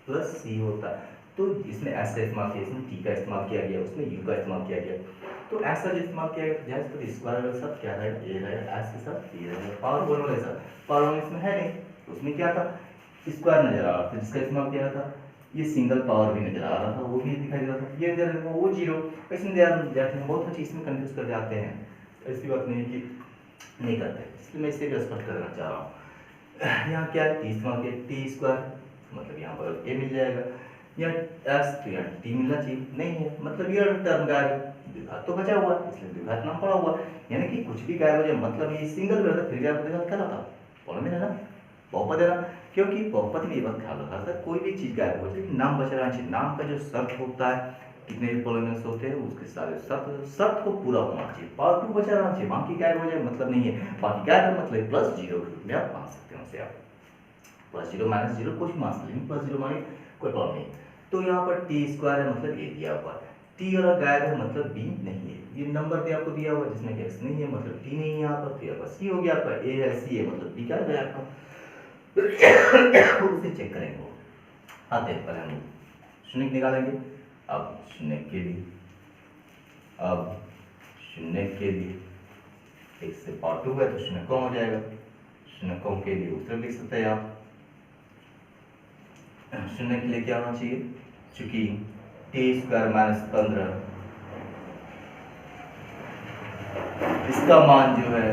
plus c होता है, तो इसमें s का इस्तेमाल किया, इसमें t का इस्तेमाल किया गया, उसमें u का इस्तेमाल किया गया, तो ऐसा जो इस्तेमाल किया गया जायज तो स्क्वायर के साथ क्या रहेगा a रहेगा, s के साथ b रहेगा, पावर 1 वाले साथ पावर 1 इसमें है नहीं, तो उसमें क्या था स्क्वायर नजर आ रहा था, जिसका इस्तेमाल किया था ये सिंगल पावर भी नजर आ रहा था, वो भी दिखाई दे रहा था, ये नजर वो 0, इसमें ध्यान जाते हैं बहुत अच्छी, इसमें कंफ्यूज कर जाते हैं, ऐसी बात नहीं कि नहीं करते, इसलिए मैं इसे स्पष्ट करना चाह रहा हूँ। यहाँ क्या है t इस्तेमाल किया t² मतलब यहाँ पर a मिल जाएगा, यहाँ s तो यहाँ t मिलना चाहिए नहीं है, मतलब ये टर्म गायब, द्विघात तो बचा हुआ इसलिए द्विघात नाम पड़ा हुआ, यानी कि कुछ भी गायब हो जाए मतलब ये सिंगल भी रहता फिर भी आपको द्विघात क्या था पॉलीनॉमियल है ना, बहुपद है ना, क्योंकि बहुपद में ये बात ख्याल रखा था कोई भी चीज गायब हो जाए नाम बच रहना चाहिए, नाम का जो शर्त होता है कितने भी पॉलीनॉमियल्स होते हैं उसके सारे शर्त को पूरा होना चाहिए, पावर 2 बचा रहना चाहिए, बाकी गायब हो जाए मतलब नहीं है, बाकी गायब है मतलब +0 में आप मान सकते हैं उसे, आप +0 -0 कुछ मान सकते हैं, +0 माने कोई प्रॉब्लम नहीं। तो यहाँ पर t² है मतलब ये दिया हुआ है, t अगर गायब है मतलब b नहीं है, ये नंबर पे आपको दिया हुआ है जिसमें x नहीं है मतलब t नहीं है यहाँ पर, फिर आपका c हो गया, आपका a है c है मतलब b क्या है आपका, उसे चेक करेंगे वो आते हैं, पहले हम शून्य निकालेंगे, अब शून्य के लिए, अब शून्य के लिए एक से पावर 2 है तो शून्य कम हो जाएगा। शून्य कम के लिए उत्तर लिख सकते हैं आप। शून्य के लिए क्या होना चाहिए, चूंकि टी स्क्वायर माइनस 15 इसका मान जो है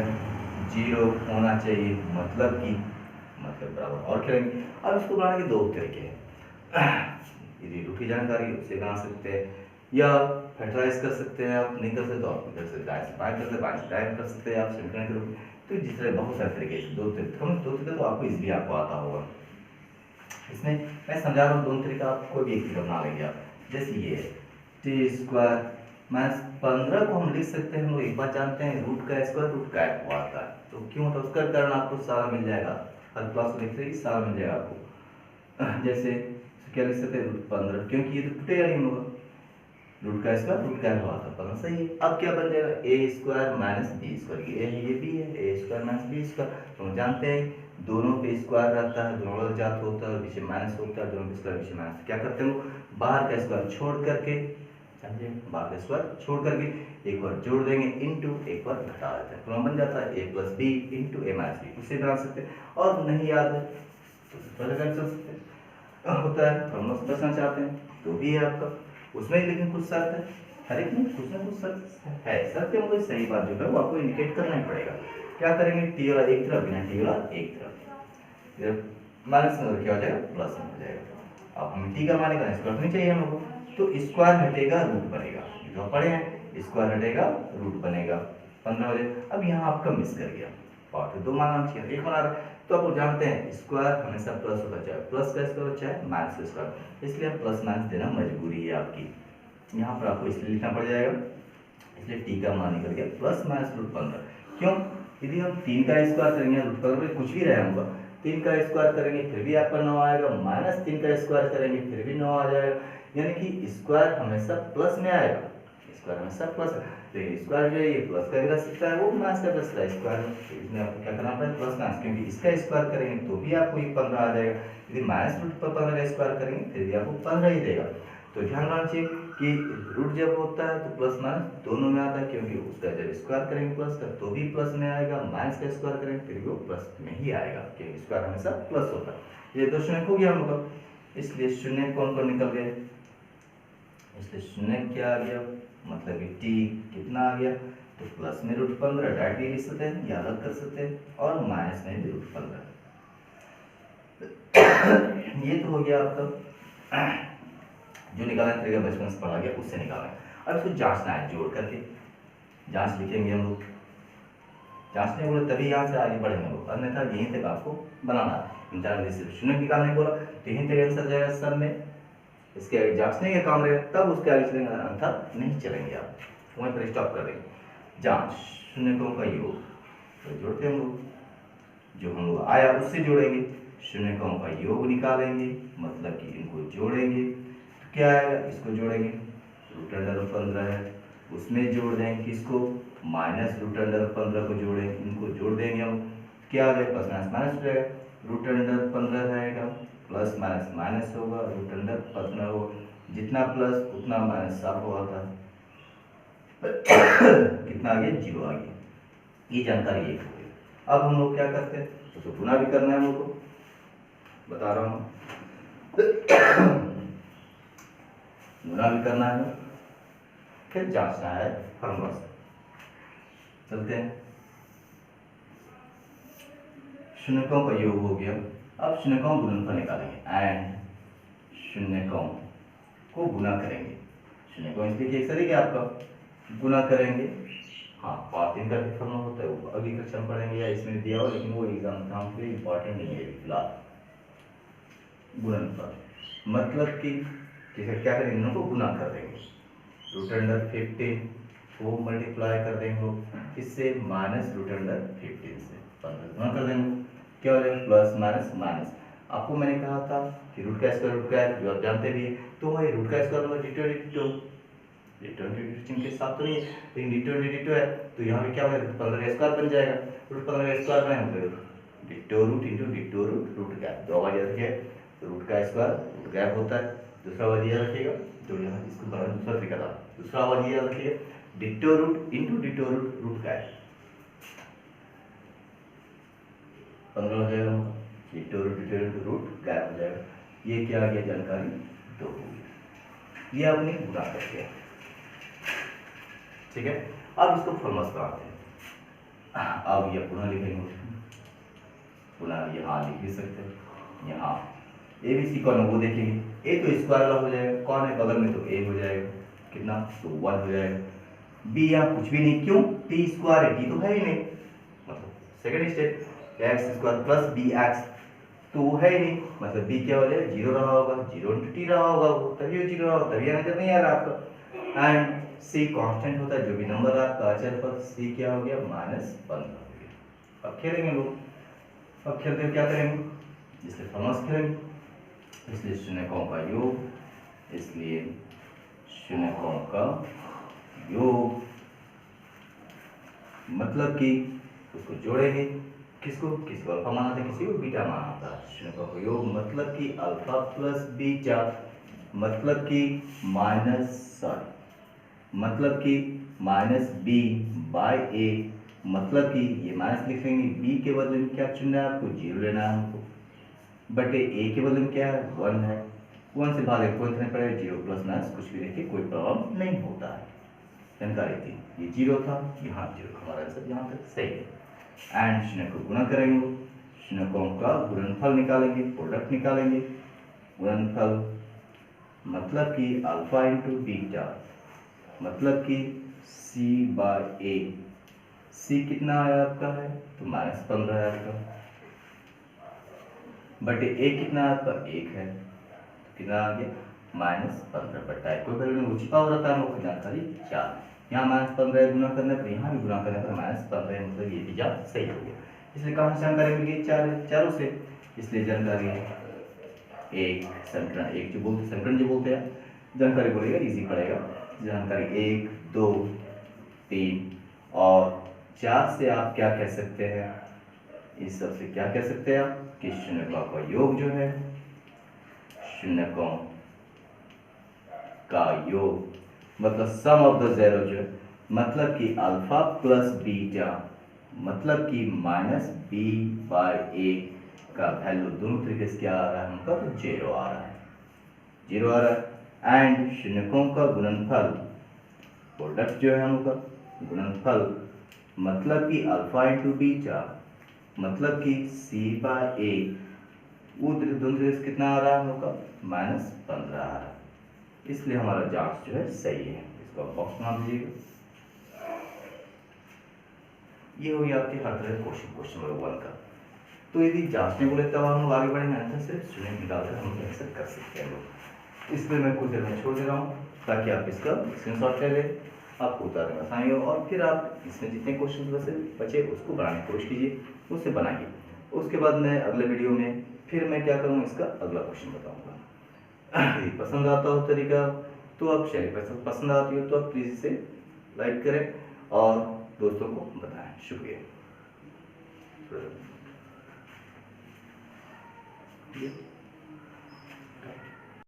0 होना चाहिए, मतलब बराबर। और क्या करेंगे, अब इसको बनाने के दो तरीके हैं। यदि रूठी जानकारी उसे बना सकते हैं या फैक्टराइज कर सकते हैं आप, नहीं कर सकते तो आप इधर से दाएं से बाएं कर सकते हैं आप समीकरण के रूप में। तो जिस तरह बहुत सारे तरीके से दो तरीके तो आपको इसलिए आपको आता होगा। इसमें मैं समझा रहा हूँ दोनों तरीका, आप कोई भी एक तरीका बना लेंगे आप। जैसे ये टी स्क्वायर माइनस 15 को हम लिख सकते हैं, हम लोग एक बात जानते हैं रूट का स्क्वायर रूट का आता है, तो क्यों होता है उसका कारण आपको सारा मिल जाएगा, हर क्लास को लिखते ही सारा मिल जाएगा आपको। जैसे क्या लिख सकते हैं, रूट 15, क्योंकि ये तो टूटेगा नहीं होगा, रूट का स्क्वायर रूट का आता है 15, सही है। अब क्या बन जाएगा, ए स्क्वायर माइनस बी स्क्वायर, ये है ये बी है, ए स्क्वायर माइनस बी स्क्वायर। तो हम जानते हैं दोनों पे स्क्वायर रहता है, दोनों का जात होता है, पीछे माइनस होता है, दोनों पे स्क्वायर पीछे माइनस। क्या करते हैं वो, बाहर का स्क्वायर छोड़ करके, समझे, बाहर का स्क्वायर छोड़ करके एक बार जोड़ देंगे इनटू एक बार घटा देते हैं, तो बन जाता है ए प्लस बी इंटू ए माइनस बी। उसे बना सकते हैं, और नहीं याद है तो पहले कर सकते हैं, होता है हम लोग समझना चाहते हैं तो भी है आपका उसमें, लेकिन कुछ शर्त है, हर एक में कुछ ना कुछ शर्त है। शर्त के मतलब सही बात जो है वो आपको इंडिकेट करना ही पड़ेगा। क्या करेंगे, टी वाला एक तरफ बिना टी वाला एक तरफ, इधर माइनस में क्या हो जाएगा, प्लस में हो जाएगा। अब हमें टी का मान का स्क्वायर नहीं चाहिए हम लोग को, तो स्क्वायर हटेगा रूट बनेगा, जो पढ़े हैं स्क्वायर हटेगा रूट बनेगा 15 हो जाएगा। अब यहाँ आपका मिस कर गया पार्ट, दो मान आना चाहिए, एक बना रहा है। तो आप जानते हैं स्क्वायर हमेशा प्लस होता है, प्लस का स्क्वायर चाहे माइनस का स्क्वायर, इसलिए प्लस माइनस देना मजबूरी है आपकी। यहाँ पर आपको इसलिए लिखना पड़ जाएगा, इसलिए टी का मान निकल गया प्लस माइनस रूट 15। क्यों, यदि हम 3 का स्क्वायर करेंगे रूट 15 कुछ भी रहे होगा, 3 का स्क्वायर करेंगे फिर भी आपका 9 आएगा, माइनस 3 का स्क्वायर करेंगे फिर भी 9 आ जाएगा, यानी कि स्क्वायर हमेशा प्लस में आएगा, स्क्वायर हमेशा प्लस। तो ये स्क्वायर जो है ये प्लस का भी रह सकता है, वो माइनस का भी रह सकता है स्क्वायर में, तो इसमें आपको क्या करना पड़ेगा, प्लस माइनस, क्योंकि इसका स्क्वायर करेंगे तो भी आपको ये 15 आ जाएगा, यदि माइनस रूट 15 का स्क्वायर करेंगे फिर भी आपको 15 ही देगा। तो ध्यान रखना चाहिए कि रूट जब होता है तो प्लस माइनस दोनों में आता है, क्योंकि उसका जब स्क्वायर करेंगे प्लस का तो भी प्लस में आएगा, माइनस का स्क्वायर करेंगे फिर भी वो प्लस में ही आएगा, क्योंकि स्क्वायर हमेशा प्लस होता है। ये दो शून्य हो गया हम लोग, इसलिए शून्य कौन कौन निकल गए, इसलिए शून्य क्या आ गया, मतलब कि टी कितना आ गया, तो प्लस में रूट 15 डायरेक्टली लिख सकते हैं या अलग कर सकते हैं, और माइनस में भी रूट 15। ये तो हो गया आपका जो निकालना तरीका बचपन से पढ़ा गया उससे निकालना है। अब इसको जांचना है, जोड़ करके जांच लिखेंगे हम लोग, जांचने बोले तभी यहाँ से आगे बढ़ेंगे लोग, अन्यथा यहीं तक आपको बनाना है। इम्तिहान में सिर्फ शून्य निकालने बोला तो यहीं तक आंसर जाएगा सब में, इसके आगे जांचने का काम रहेगा तब उसके आगे चलेंगे, अन्यथा नहीं चलेंगे आप, वहीं पर स्टॉप कर देंगे। जांच शून्यकों का योग, तो जोड़ते हम लोग, जो हम लोग आया उससे जोड़ेंगे, शून्यकों का योग निकालेंगे, मतलब कि इनको जोड़ेंगे तो क्या आएगा, इसको जोड़ेंगे रूट अंडर 15 है, उसमें जोड़ देंगे किसको, माइनस रूट अंडर 15 को जोड़ेंगे, इनको जोड़ देंगे हम, क्या आ जाएगा, प्लस माइनस माइनस हो जाएगा, रूट अंडर 15 रहेगा, प्लस माइनस माइनस होगा, रूट अंडर 15 होगा, जितना प्लस उतना माइनस साफ होगा था कितना आ गया, 0 आ गया। ये जानकारी एक हो गई। अब हम लोग क्या करते हैं, उसको गुना भी करना है, हम लोग को बता रहा हूँ गुना भी करना है, फिर जांचना है फॉर्मूला से। चलते हैं, शून्यकों का योग हो गया, अब शून्यकों गुणनफल निकालेंगे, एंड शून्यकों को गुना करेंगे, शून्यकों इसलिए एक तरीके आपका गुना करेंगे। हाँ, पार्ट 3 का भी फॉर्मूला होता है, वो अगली कक्षा में पढ़ेंगे या इसमें दिया हो, लेकिन वो एग्जाम के लिए इंपॉर्टेंट नहीं है फिलहाल। गुणनफल मतलब कि क्या करेंगे, इनको गुना कर देंगे, रूट अंडर 15 को मल्टीप्लाई कर देंगे लोग इससे, माइनस रूट अंडर 15 से 15 गुना कर देंगे, क्या हो जाएगा, प्लस माइनस माइनस। आपको मैंने कहा था कि रूट का स्क्वायर रूट का है, जो आप जानते भी है, तो वही रूट का स्क्वायर मतलब डिटो चिन्ह के साथ तो नहीं है, लेकिन डिटो है, तो यहाँ पे क्या होगा, 15 का स्क्वायर बन जाएगा, रूट 15 का स्क्वायर बनेगा ditto root into ditto root, root का दो बार याद रखिए, रूट का स्क्वायर रूट गैप होता है, दूसरा बार याद रखिएगा, जो यहाँ इसको बनाना दूसरा तरीका था, दूसरा बार याद रखिएगा ditto root into ditto root, root gap, 15 हो जाएगा, ये रूट गायब हो जाएगा। ये क्या आ गया जानकारी 2 हो गई। ये आपने गुणा कर दिया, ठीक है। अब इसको फॉर्मूला बनाते हैं। अब ये पुनः लिखेंगे, पुनः यहाँ लिख भी सकते हैं। यहाँ ए बी सी कौन है वो देखेंगे। ए तो स्क्वायर वाला हो जाएगा, कौन है बगल में तो ए हो जाएगा, कितना तो 1 हो जाएगा। बी यहाँ कुछ भी नहीं, क्यों टी स्क्वायर है, टी तो है ही नहीं, मतलब second step X square plus B X, तो वो है ही नहीं, मतलब बी क्या हो जाएगा 0 रहा होगा, 0 इंटू टी रहा होगा वो, तभी वो 0 रहा होगा, तभी आंसर नहीं आ रहा आपका। एंड सी कांस्टेंट होता है, जो भी नंबर आपका अचर पर, सी क्या हो गया -15 हो गया। अब खेलेंगे लोग, अब खेलते हुए क्या करेंगे, इसलिए फॉर्मूला खेलेंगे, इसलिए शून्यकों का योग, इसलिए शून्यकों का योग, मतलब कि उसको जोड़ेंगे, किसको अल्फा माना था, किसी को बीटा माना था। शून्यकों का योग मतलब कि अल्फा प्लस बीटा, मतलब कि माइनस बी बाय ए, मतलब कि ये माइनस लिख लेंगे, बी के बदले में क्या चुनना है आपको 0 लेना है हमको, बटे ए के बदले में क्या है 1 है, 1 से भागे कोई नहीं पड़ेगा, 0 प्लस माइनस कुछ भी देखिए कोई प्रॉब्लम नहीं होता है। जानकारी थी, ये 0 था, यहाँ 0, हमारा आंसर यहाँ तक सही है। एंड शून्य को गुणा करेंगे, शून्यकों का गुणनफल निकालेंगे, प्रोडक्ट निकालेंगे। गुणनफल मतलब कि अल्फा इंटू बीटा, मतलब कि सी बाय ए, सी कितना आया आपका है तो -15 है आपका, बटे ए कितना है आपका 1 है, कितना आ गया -15 बटा है, कोई वैल्यू नहीं, छिपा हो रहा है हमको जानकारी 4, यहाँ -15 गुना करने पर यहाँ भी गुना करने पर -15, मतलब ये भी जान सही हो गया। इसलिए कहाँ से जानकारी मिल गई 4 चारों से, इसलिए जानकारी है एक समीकरण, एक जो बोलते समीकरण जो बोलते हैं, जानकारी बोलेगा इजी पड़ेगा। जानकारी 1 2 3 और 4 से आप क्या कह सकते हैं, इस सब से क्या कह सकते हैं आप कि शून्यकों का योग जो है, शून्यकों का योग मतलब सम ऑफ द जेरो जो है, मतलब कि अल्फा प्लस बीटा, मतलब कि -b बाय ए का वैल्यू दोनों तरीके से क्या आ रहा है हमका तो 0 आ रहा है, 0 आ रहा है। एंड शून्यकों का गुणनफल, प्रोडक्ट जो है हमका गुणनफल, मतलब कि अल्फा इंटू बीटा, मतलब कि c बाय ए, वो दोनों तरीके से कितना आ रहा है हमका -15 आ रहा है, इसलिए हमारा जांच जो है सही है। इसको बॉक्स बना दीजिएगा। ये हो गया आपके हर तरह क्वेश्चन नंबर 1 का। तो यदि जांचने बोले तब हम लोग आगे बढ़ेंगे, आंसर सिर्फ शून्य निकालकर हम आंसर कर सकते हैं लोग। इसलिए मैं कुछ देर में छोड़ दे रहा हूँ ताकि आप इसका स्क्रीनशॉट ले लें, आपको उतारने में आसानी हो, और फिर आप इसमें जितने क्वेश्चन बचे उसको बनाने की कोशिश कीजिए, उससे बनाइए। उसके बाद मैं अगले वीडियो में फिर मैं क्या करूँगा, इसका अगला क्वेश्चन बताऊँगा। यदि पसंद आता हो तरीका तो आप शेयर, पसंद आती हो तो आप प्लीज़ इसे लाइक करें और दोस्तों को बताएं। शुक्रिया।